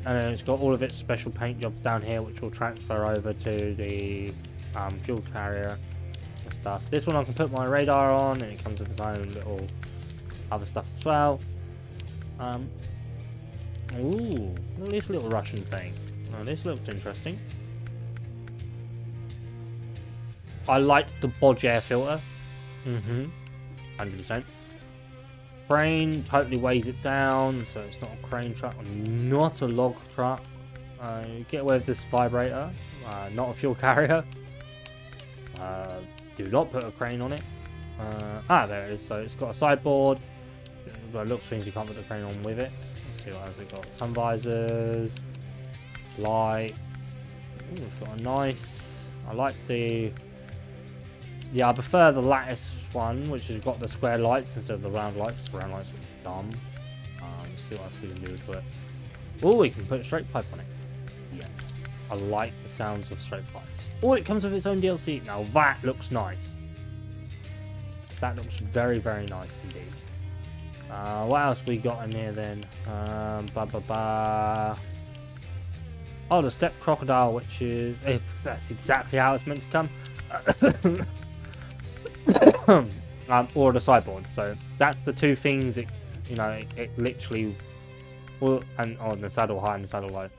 And then it's got all of its special paint jobs down here, which will transfer over to the fuel carrier and stuff. This one I can put my radar on, and it comes with its own little other stuff as well. Ooh, look at this little Russian thing. Oh, this looks interesting. I liked the Bodge air filter. 100%. Crane totally weighs it down, so it's not a crane truck, not a log truck. Get away with this vibrator, not a fuel carrier. Do not put a crane on it. There it is. So it's got a sideboard. By looks things you can't put the crane on with it. Let's see what else it got. Sun visors, lights. Ooh, it's got a nice. I like the. Yeah, I prefer the lattice one, which has got the square lights instead of the round lights. The round lights are dumb. Let's see what else we can do to it. Oh, we can put a straight pipe on it. Yes, I like the sounds of straight pipes. Oh, it comes with its own DLC. Now that looks nice. That looks very, very nice indeed. What else we got in here then? Oh, the step crocodile, which is that's exactly how it's meant to come. Or the sideboard. So that's the two things. It literally, and on the saddle high and the saddle low.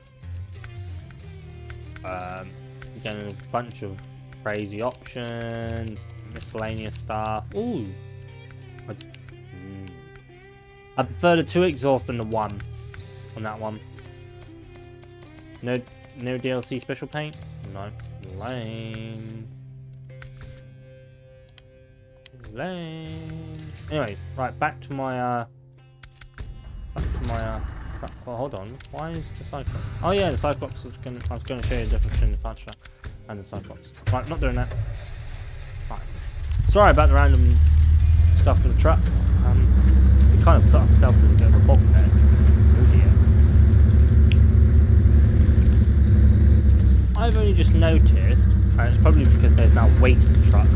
Getting a bunch of crazy options, miscellaneous stuff. Ooh, I prefer the 2 exhaust than the 1 on that one. No DLC special paint. No, lame. Anyways, right, back to my oh, hold on, why is the Cyclops? Oh yeah, the Cyclops was I was gonna show you the difference between the punch truck and the Cyclops. Right, not doing that. Right. Sorry about the random stuff with the trucks. We kind of put ourselves in a bit of a bog there. Oh dear. I've only just noticed, and it's probably because there's now weight in the truck,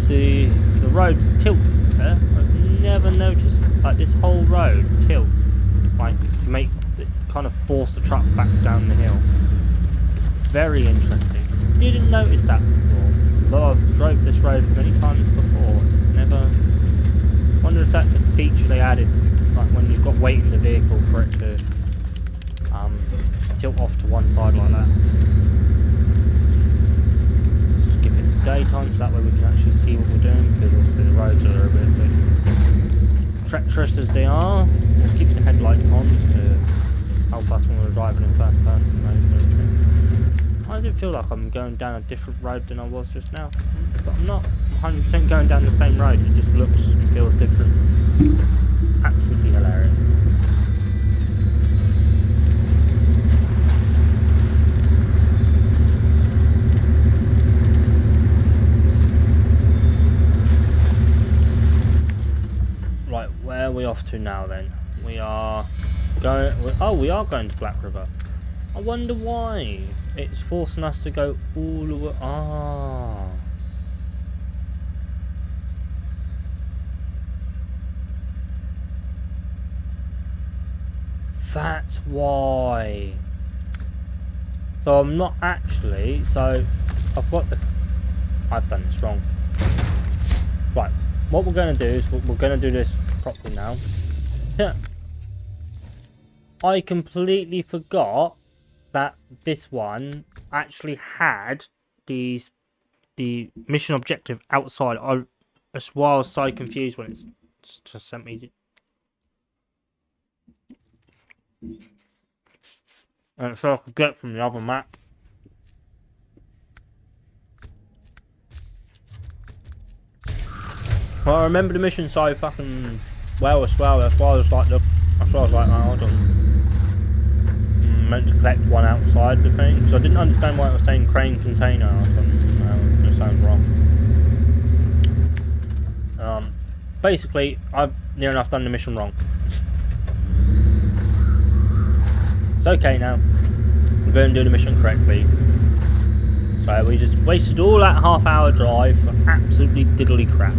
the road tilts there. I've never noticed, like, this whole road tilts, like, to make it kind of force the truck back down the hill. Very interesting. Didn't notice that before. Although I've drove this road many times before, it's never... Wonder if that's a feature they added, like when you've got weight in the vehicle for it to tilt off to one side like that. Skip it to daytime so that way we can actually see what we're doing, because obviously the roads are a bit treacherous as they are. We'll keep the headlights on just to help us when we're driving in first person mode. Why does it feel like I'm going down a different road than I was just now? But I'm not. I'm 100% going down the same road. It just looks and feels different. Absolutely hilarious. Right, where are we off to now then? We are going... Oh, we are going to Black River. I wonder why. It's forcing us to go all the way... Ah. That's why. So I'm not actually... So, I've got the... I've done this wrong. Right. What we're going to do is... We're going to do this properly now. I completely forgot that this one actually had the mission objective outside. That's why I was so confused when it's just sent me. And so I could get from the other map. Well, I remember the mission so fucking well as well. That's why I was like, oh, hold on. Meant to collect one outside the thing, because I didn't understand why it was saying crane container. I thought, no, it sounds wrong. Basically, I've near enough done the mission wrong. It's okay now. We're going to do the mission correctly. So we just wasted all that half-hour drive for absolutely diddly crap.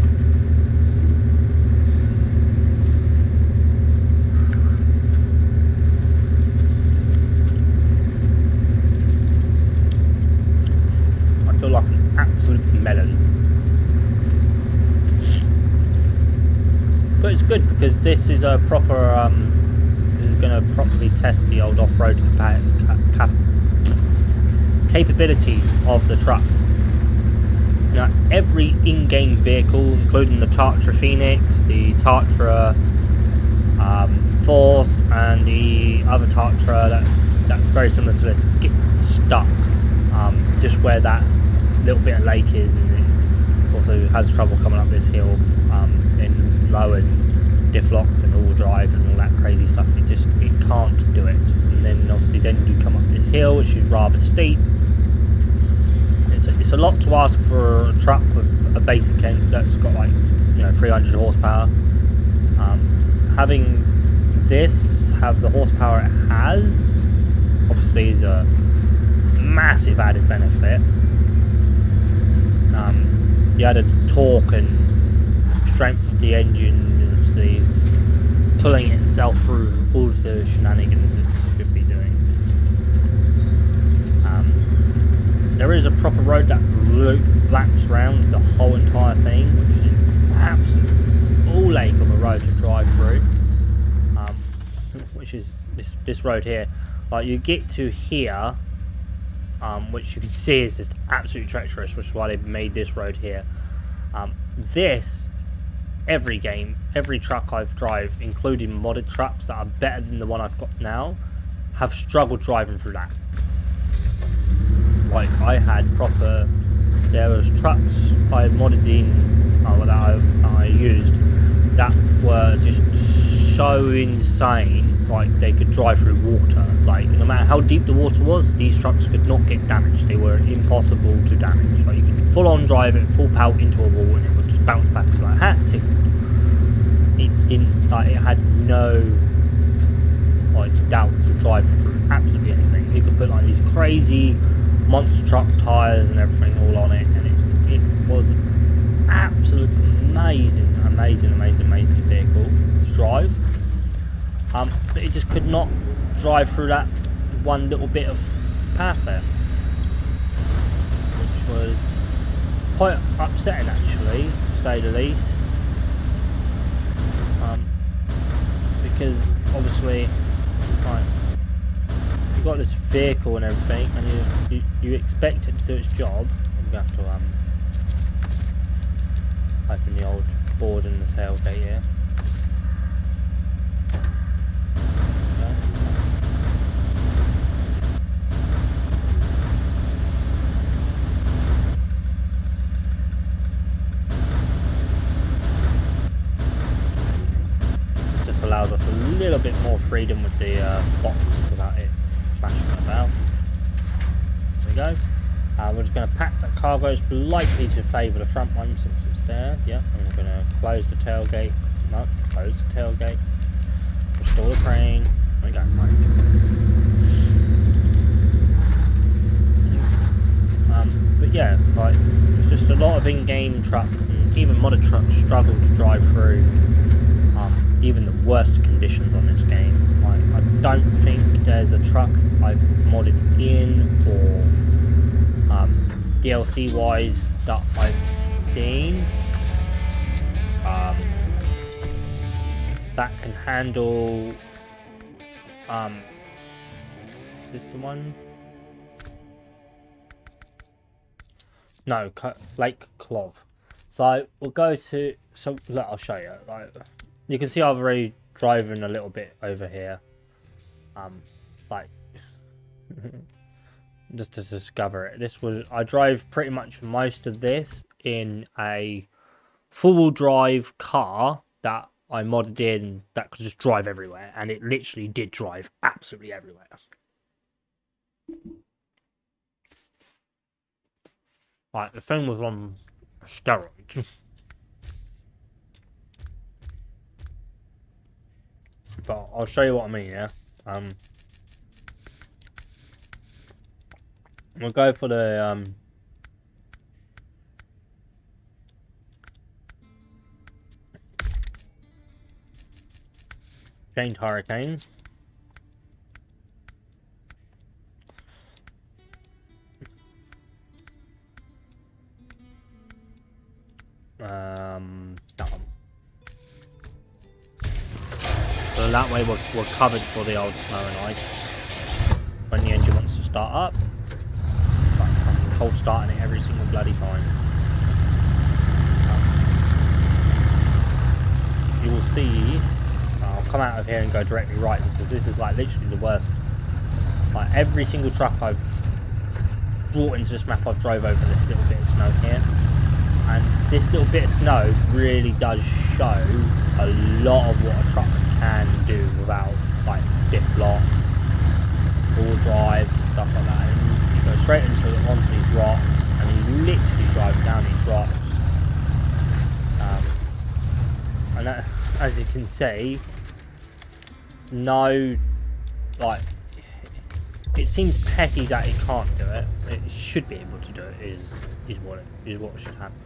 Like an absolute melon. But it's good because this is a proper this is going to properly test the old off-road capabilities of the truck. Now every in-game vehicle, including the Tatra Phoenix, the Tatra Force and the other Tatra that's very similar to this, gets stuck just where that little bit of lake is, and it also has trouble coming up this hill in low and diff locked and all drive and all that crazy stuff. It can't do it. And then obviously then you come up this hill, which is rather steep. It's a lot to ask for a truck with a basic engine that's got, like, 300 horsepower. Having this have the horsepower it has obviously is a massive added benefit. The added torque and strength of the engine obviously is pulling itself through all of the shenanigans it should be doing. There is a proper road that laps around the whole entire thing, which is an absolute ball ache of a road to drive through. Which is this road here. Like, you get to here, which you can see is just absolutely treacherous, which is why they've made this road here. Every game, every truck I've drive, including modded trucks that are better than the one I've got now, have struggled driving through that. Like, I had there was trucks I modded in, that I used, that were just so insane, like they could drive through water. Like, no matter how deep the water was, these trucks could not get damaged. They were impossible to damage. Like, you could full on drive it, full pelt into a wall and it would bounce back to like hat tick. It didn't, like, it had no like doubts of driving through absolutely anything. You could put like these crazy monster truck tires and everything all on it, and it was absolutely amazing vehicle to drive. But it just could not drive through that one little bit of path there, which was quite upsetting actually, to say the least. Because obviously, like, you've got this vehicle and everything, and you expect it to do its job. I'm gonna have to open the old board in the tailgate here. Allows us a little bit more freedom with the box without it flashing about. There we go. We're just going to pack the cargo. It's likely to favour the front one since it's there. Yeah, and we're going to close the tailgate. No, close the tailgate. Restore the crane. There we go. But yeah, like, it's just a lot of in-game trucks, and even modded trucks struggle to drive through even the worst conditions on this game. Like, I don't think there's a truck I've modded in or DLC wise that I've seen that can handle is this the one? No, Lake Clove. So we'll go to, so look, I'll show you. Like, you can see I've already driven a little bit over here, like just to discover it. I drove pretty much most of this in a four-wheel drive car that I modded in that could just drive everywhere, and it literally did drive absolutely everywhere. Like, the thing was on steroids. But I'll show you what I mean, yeah? We'll go for the, chained hurricanes. That one. So that way we're covered for the old snow and ice. When the engine wants to start up, it's like fucking cold starting it every single bloody time. You will see, I'll come out of here and go directly right, because this is like literally the worst. Like, every single truck I've brought into this map, I've drove over this little bit of snow here. And this little bit of snow really does show a lot of what a truck can do without, like, diff lock, all drives and stuff like that. And you go straight onto these rocks, and you literally drive down these rocks. And that, as you can see, no, like, it seems petty that it can't do it. It should be able to do it. Is what should happen.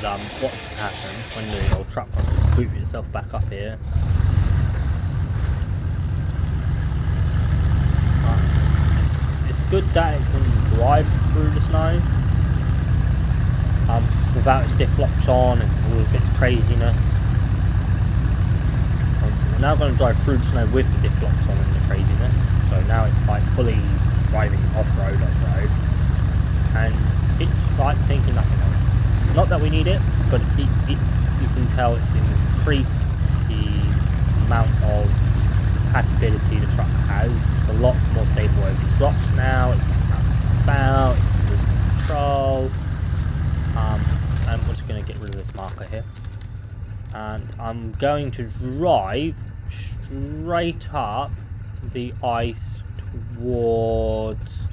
What should happen when the old truck wants to boot itself back up here? It's good that it can drive through the snow without its diff locks on and all of its craziness. We're now going to drive through the snow with the diff locks on and the craziness. So now it's like fully driving off-road, and it's like thinking nothing of it. Not that we need it, but you can tell it's increased the amount of compatibility the truck has. It's a lot more stable over these rocks now. It's not bouncing about. It's losing control. And we're just going to get rid of this marker here. And I'm going to drive straight up the ice towards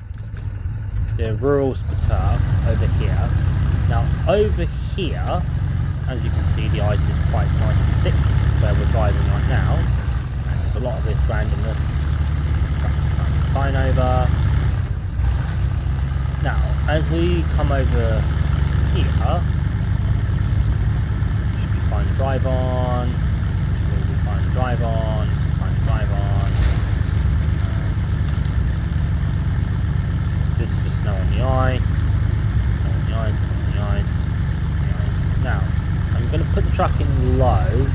the rural turf over here. Now over here, as you can see, the ice is quite nice and thick where we're driving right now, and there's a lot of this randomness. Fine over. Now, as we come over here, should be fine to drive on. Should be fine to drive on. Fine to drive on. This is just snow on the ice. Snow on the ice. Snow on the ice. Now, I'm going to put the truck in low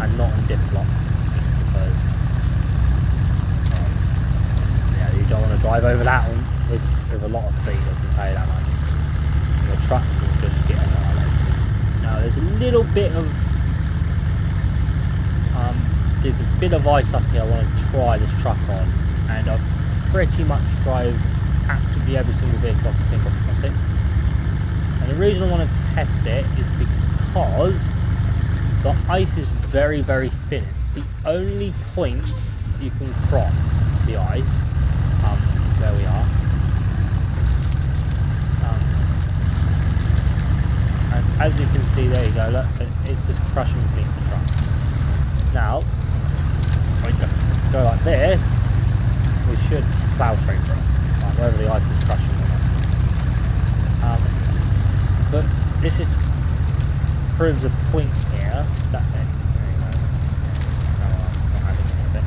and not on diff lock, just because yeah, you don't want to drive over that one with a lot of speed. I can tell you that much. Your truck will just get annihilated. Now, there's a little bit of ice up here I want to try this truck on, and I've pretty much drive absolutely every single vehicle I can think of for myself. And the reason I want to test it is because the ice is very, very thin. It's the only point you can cross the ice. There we are. And as you can see, there you go, look, it's just crushing beneath the truck. Now, if I go like this, we should plough straight through it, like wherever the ice is crushing on us. But this just proves a point here. That bit. There you go. Not having any of it.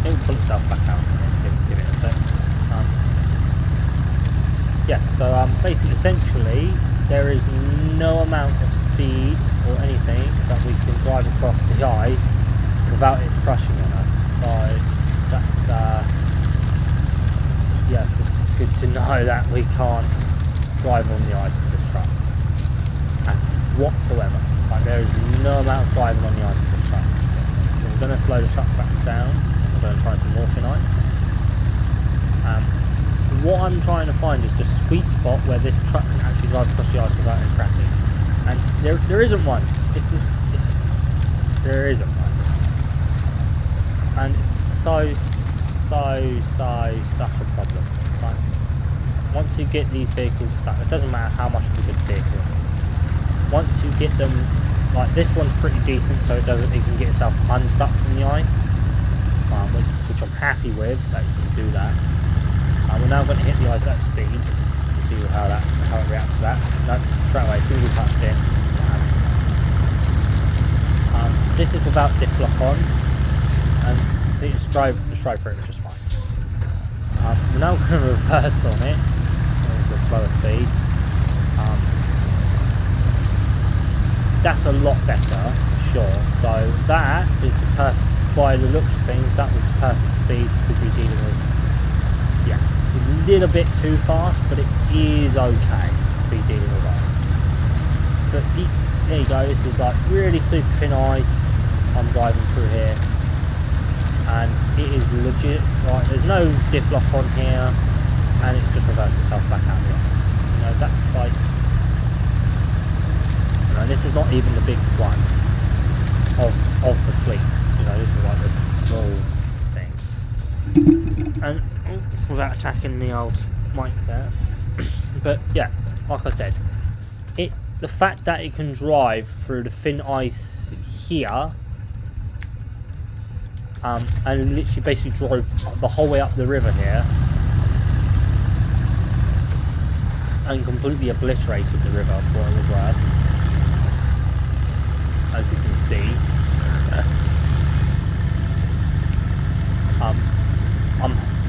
It will pull itself back out and give it a sec. Yeah, so basically, essentially, there is no amount of speed or anything that we can drive across the ice without it crushing on us. So that's yes, it's good to know that we can't drive on the ice with this truck whatsoever. Like, there is no amount of driving on the ice with this truck. So we're going to slow the truck back down. We're going to try some more tonight. What I'm trying to find is the sweet spot where this truck can actually drive across the ice without it crashing. And there isn't one. There isn't one. And it's such a problem. Like, once you get these vehicles stuck, it doesn't matter how much of a good vehicle it is. Once you get them, like this one's pretty decent, so it can get itself unstuck from the ice, which I'm happy with that you can do that. We're now going to hit the ice at speed to see how it reacts to that. No, straight away, as soon as we touched it. This is without diff lock on, and see, just drive through it just fine. We're now going to reverse on it with a slower speed. That's a lot better, for sure. So that is the perfect, by the looks of things, that was the perfect speed to be dealing with. Yeah, it's a little bit too fast, but it is okay to be dealing with ice. But there you go, this is like really super thin ice I'm driving through here. And it is legit, right, there's no diff lock on here, and it's just reversed itself back out of the ice. You know, that's like, you know, this is not even the biggest one of the fleet. You know, this is like a small thing. And without attacking the old mic there. But yeah, like I said, the fact that it can drive through the thin ice here, and literally basically drove the whole way up the river here and completely obliterated the river for what it was worth, as you can see.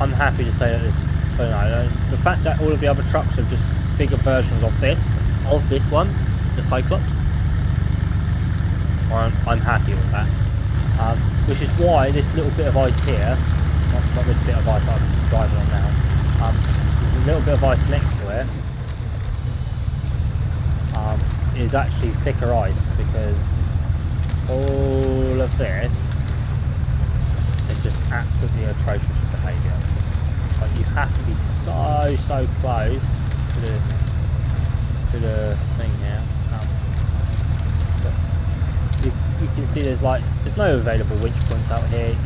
I'm happy to say that this, you know, the fact that all of the other trucks are just bigger versions of this one, the Cyclops, I'm happy with that. Which is why this little bit of ice here, not this bit of ice I'm driving on now, a little bit of ice next to it is actually thicker ice, because all of this is just absolutely atrocious behaviour. Like, you have to be so close to the thing here. You can see there's no available winch points out here.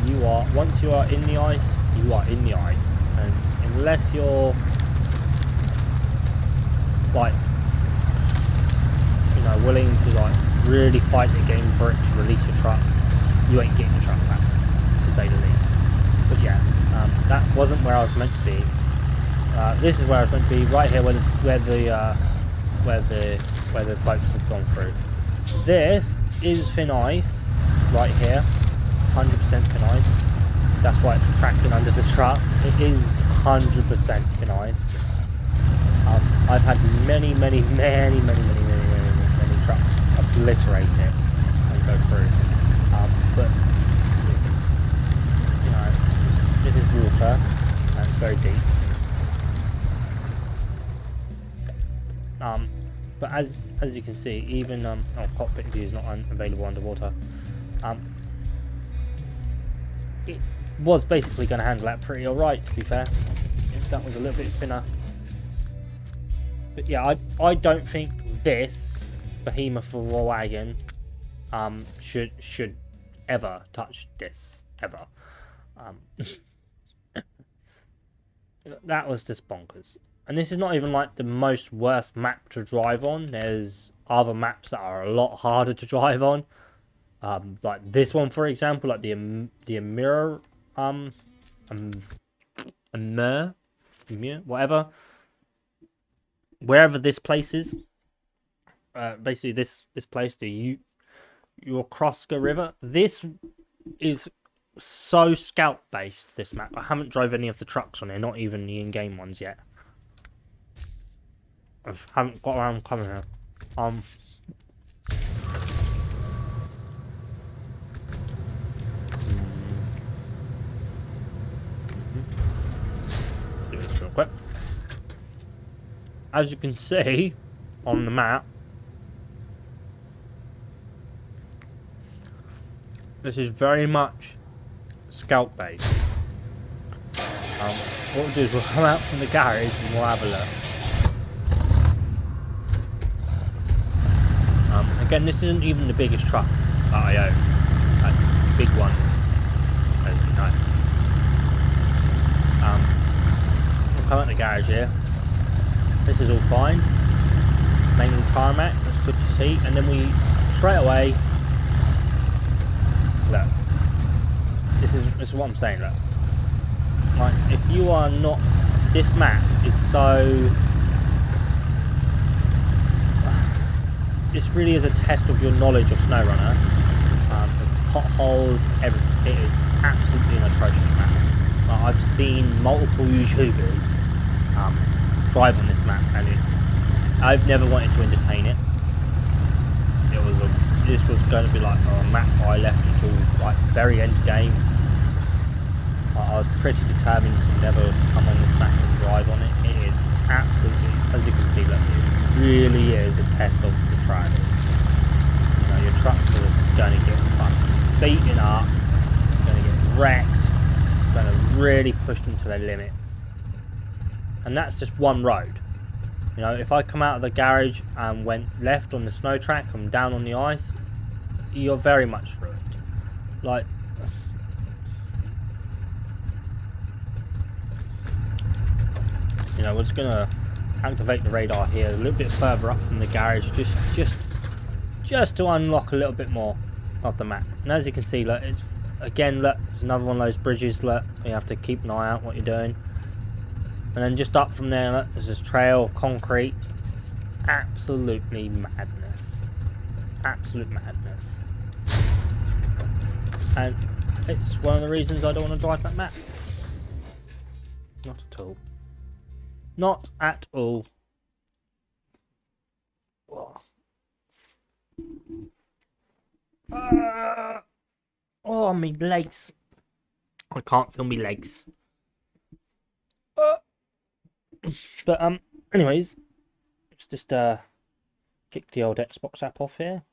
Once you are in the ice, you are in the ice, and unless you're like, you know, willing to like really fight the game for it to release your truck, you ain't getting your truck back, to say the least. But yeah, that wasn't where I was meant to be. This is where I was meant to be, right here, where the boats have gone through. This is thin ice, right here, 100% thin ice. That's why it's cracking under the truck. It is 100% thin ice. I've had many trucks obliterate it and go through. But you know, this is water and it's very deep. But as you can see, even cockpit view is not available underwater. It was basically going to handle that pretty alright, to be fair. If that was a little bit thinner. But yeah, I don't think this behemoth of a wagon should ever touch this ever. That was just bonkers. And this is not even like the most worst map to drive on. There's other maps that are a lot harder to drive on. Like this one, for example, like the Amir, whatever. Wherever this place is, basically this place, the Yokosuka River. This is so scout based. This map. I haven't drove any of the trucks on it, not even the in-game ones yet. I haven't got around coming here. Do this real quick. As you can see on the map, this is very much scout based. What we'll do is we'll come out from the garage and we'll have a look. Again, this isn't even the biggest truck that I own. Like, big one, as you know. We'll come out the garage here. This is all fine. Mainly tarmac, that's good to see. And then we straight away. Look, this is what I'm saying. Look, like if you are not, this map is so. This really is a test of your knowledge of SnowRunner. There's potholes, everything. It is absolutely an atrocious map. I've seen multiple YouTubers drive on this map, and I've never wanted to entertain it. This was going to be like a map I left until like very end game. I was pretty determined to never come on this map and drive on it. It is absolutely, as you can see, look, it really is a test of the track. You know, your trucks are going to get fucking beaten up, going to get wrecked, going to really push them to their limits. And that's just one road. You know, if I come out of the garage and went left on the snow track, I'm down on the ice, you're very much through it. Like, you know, we're just gonna activate the radar here a little bit further up from the garage, just to unlock a little bit more of the map. And as you can see, look, it's another one of those bridges. Look, you have to keep an eye out what you're doing. And then just up from there, look, there's this trail of concrete. It's just absolutely madness. Absolute madness. And it's one of the reasons I don't want to drive that map. Not at all. Not at all. Oh, my legs. I can't feel my legs. But anyways, let's just kick the old Xbox app off here.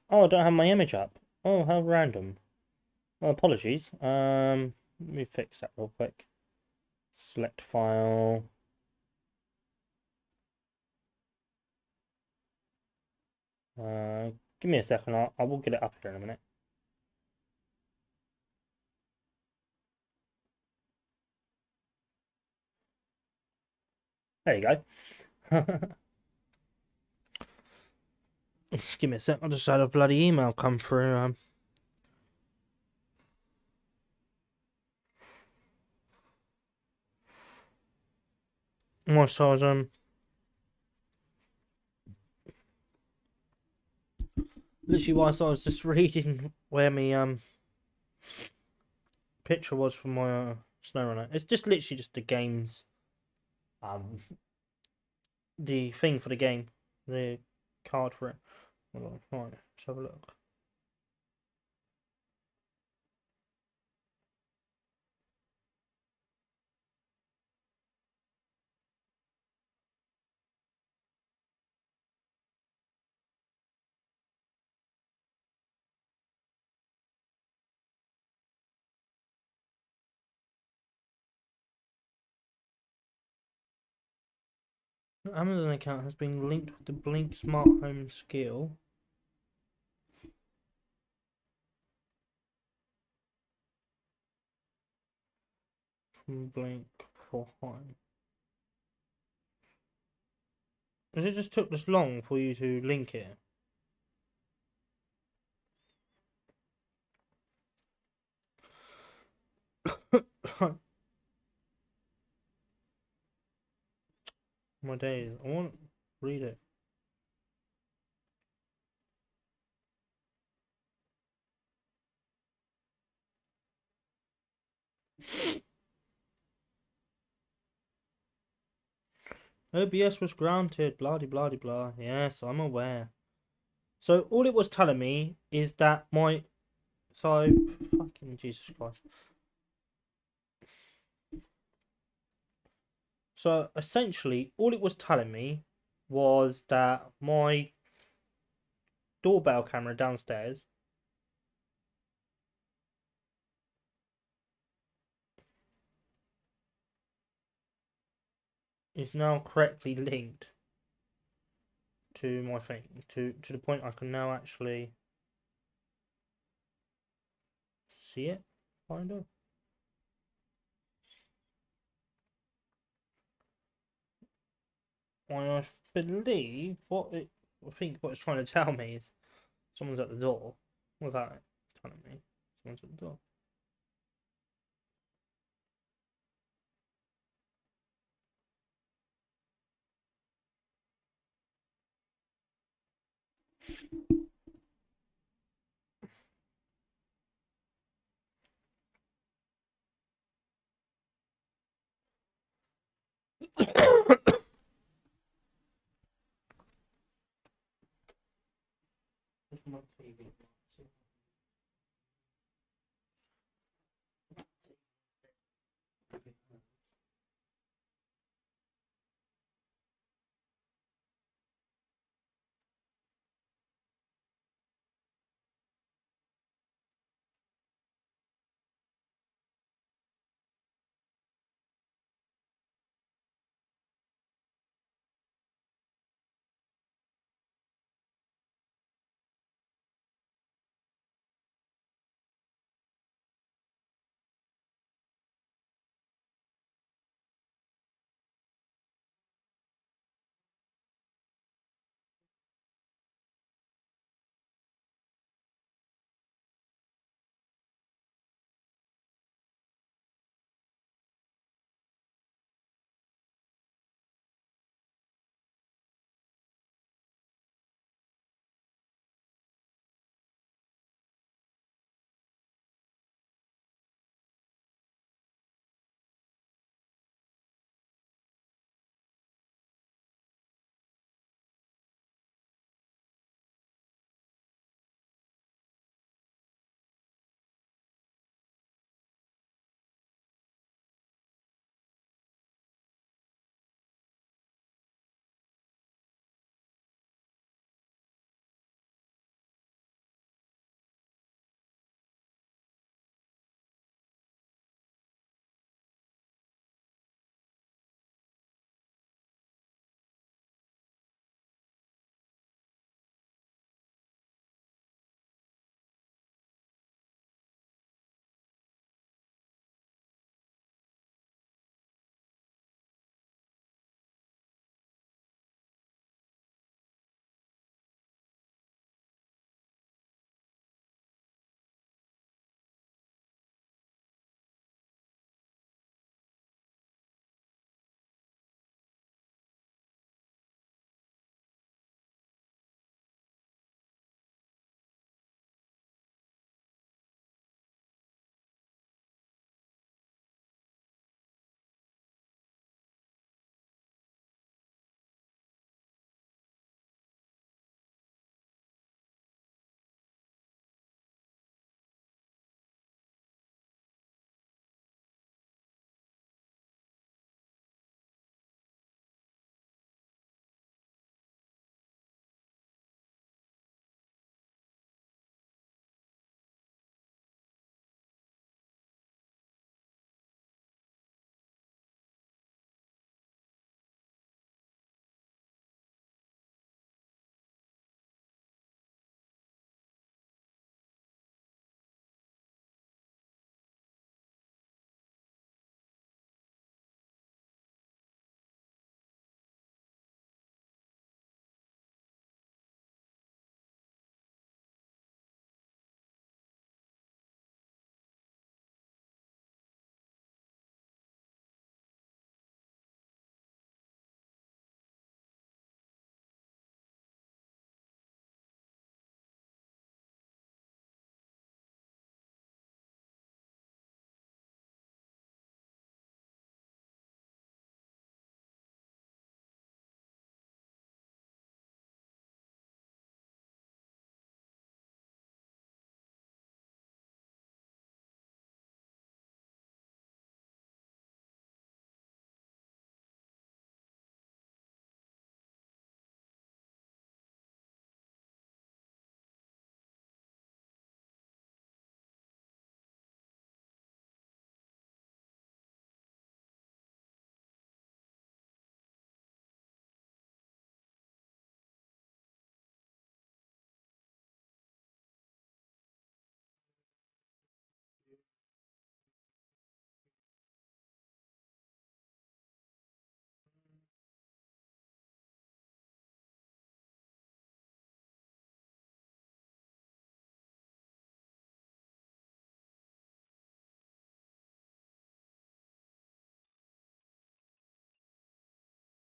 Oh, I don't have my image up. Oh, how random. Well, apologies. Let me fix that real quick. Select file. Give me a second. I will get it up here in a minute. There you go. Just give me a sec. I just had a bloody email come through. So I was literally whilst I was just reading where me picture was for my snowrunner. It's just literally just the game's um the thing for the game, the card for it. Hold on, right, let's have a look. The Amazon account has been linked with the Blink Smart Home skill. From Blink for home. Because it just took this long for you to link it. My days. I want to read it. OBS was granted, blah de blah de blah. Yes, I'm aware. So all it was telling me is that my fucking Jesus Christ. So essentially all it was telling me was that my doorbell camera downstairs is now correctly linked to my thing, to the point I can now actually see it, kind of. I believe I think what it's trying to tell me is someone's at the door without it telling me someone's at the door. Just my TV.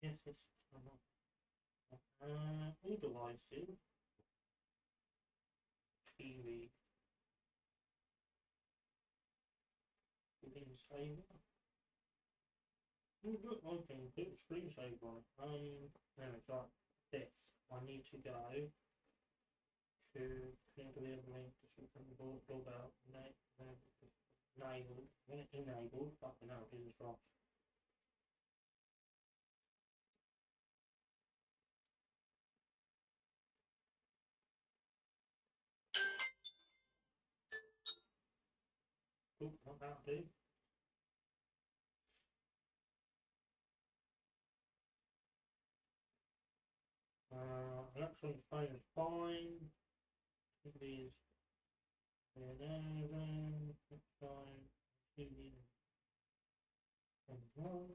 Yes, yes. All devices. TV. Screensaver. Look, I can put a screensaver on it. There it's like this. I need to go to clearly link to something doorbell. Enabled. When it's enabled, fucking hell, Jesus Christ. Oh, not that, dude. Electronic phone is fine. TV is that's fine. TV is well.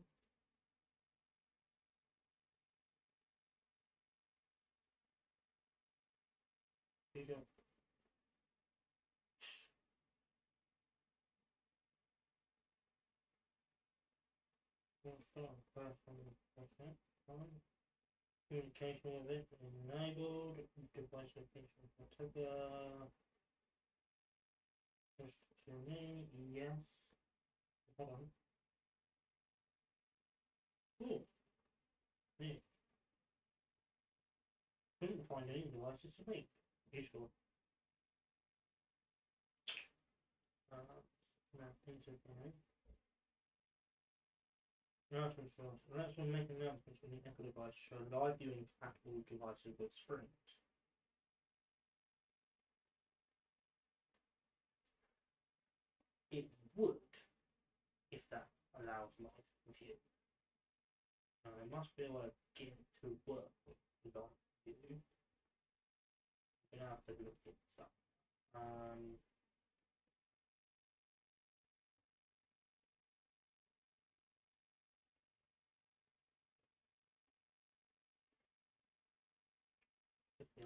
Bigger. Person. Fine. Communication with it enabled. Device location whatever. Restriction name, yes. Hold on. Oh, yeah. Couldn't find any devices to make. Useful. No, internet. Announcements for us. Let's make announcements when the Apple device show live viewing compatible devices with screens. It would, if that allows live view. There must be a way of getting it to work with live view. We're gonna have to look at that.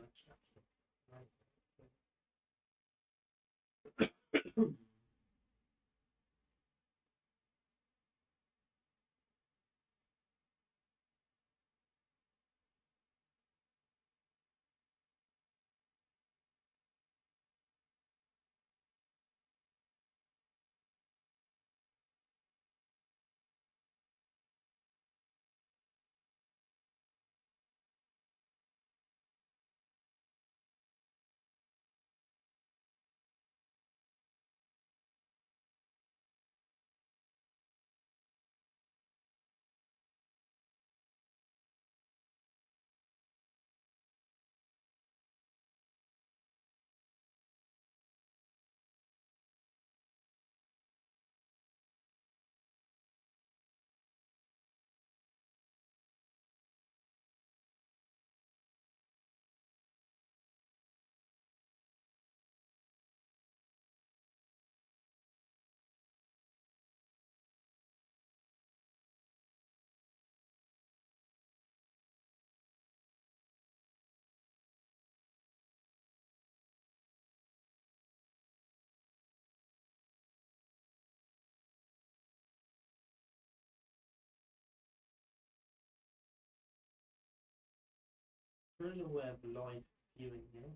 Yeah, right. There is a way of live viewing here.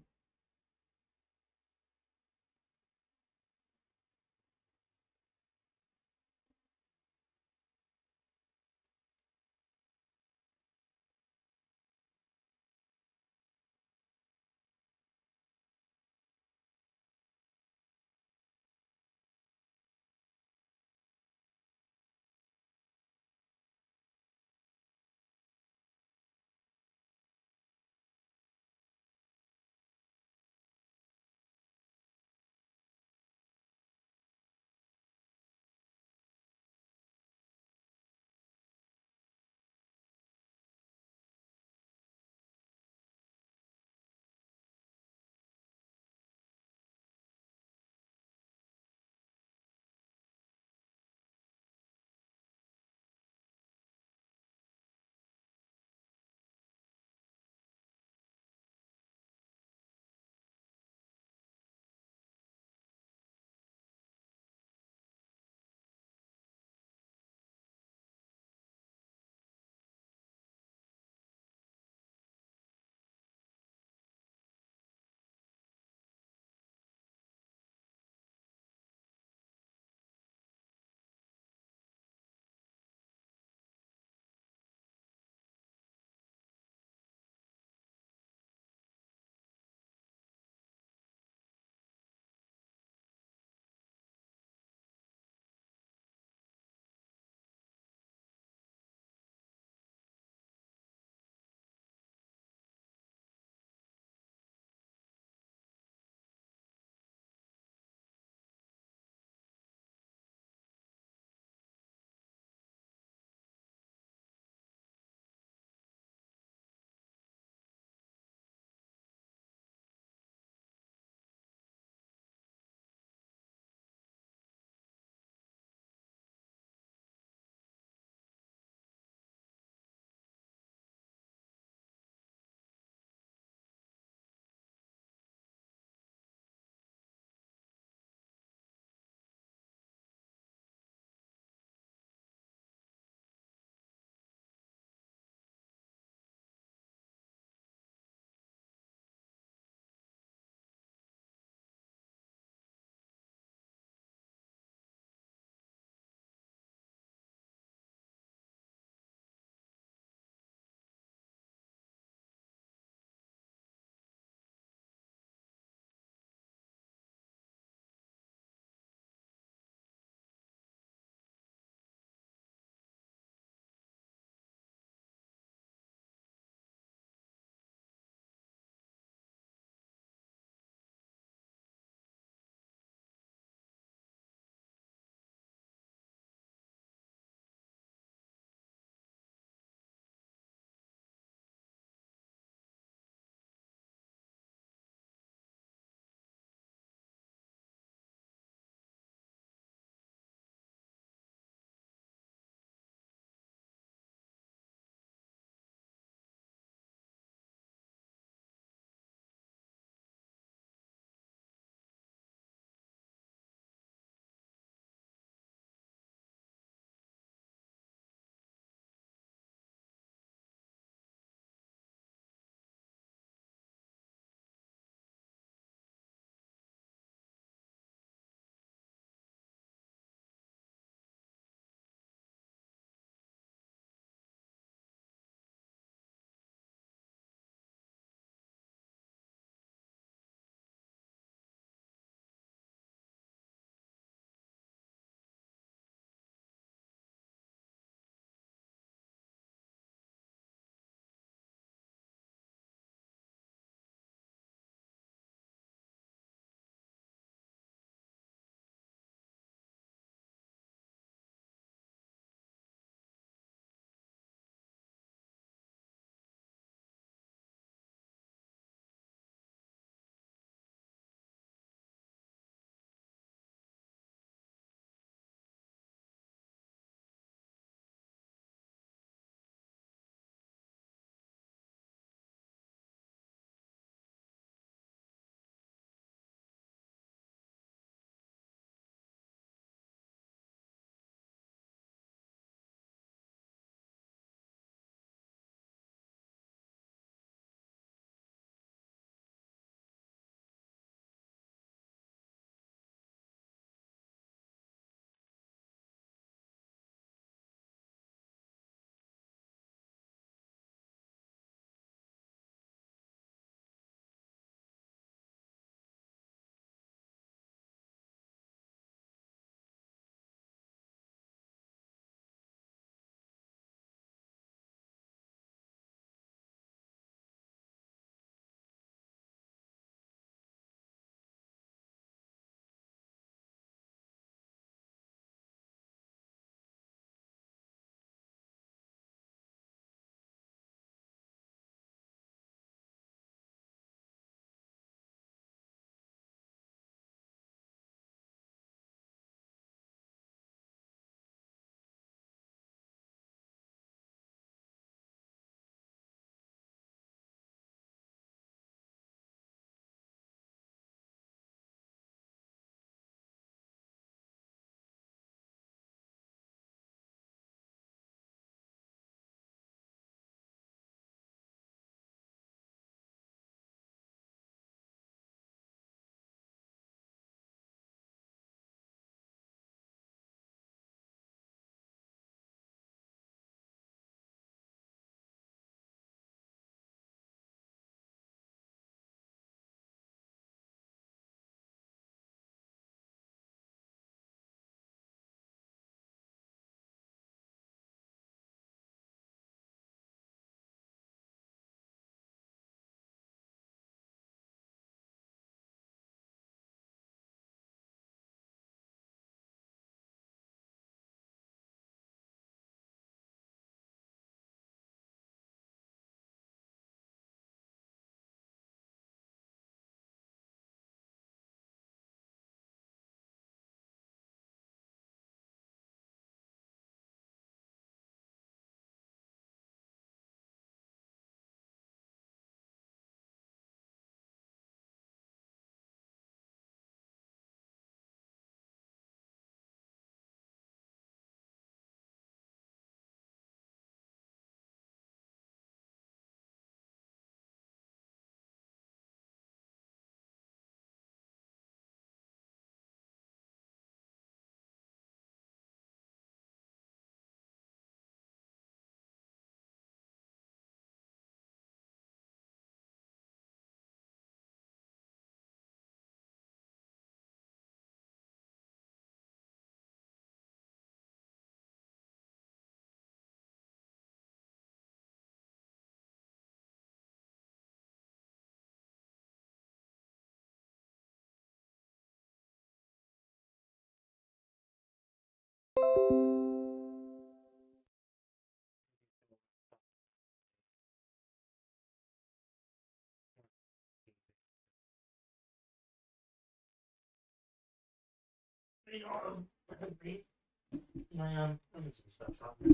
Let me see stuff like this.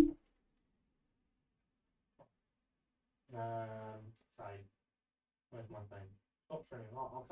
Save. Where's my thing? Stop sharing. I'll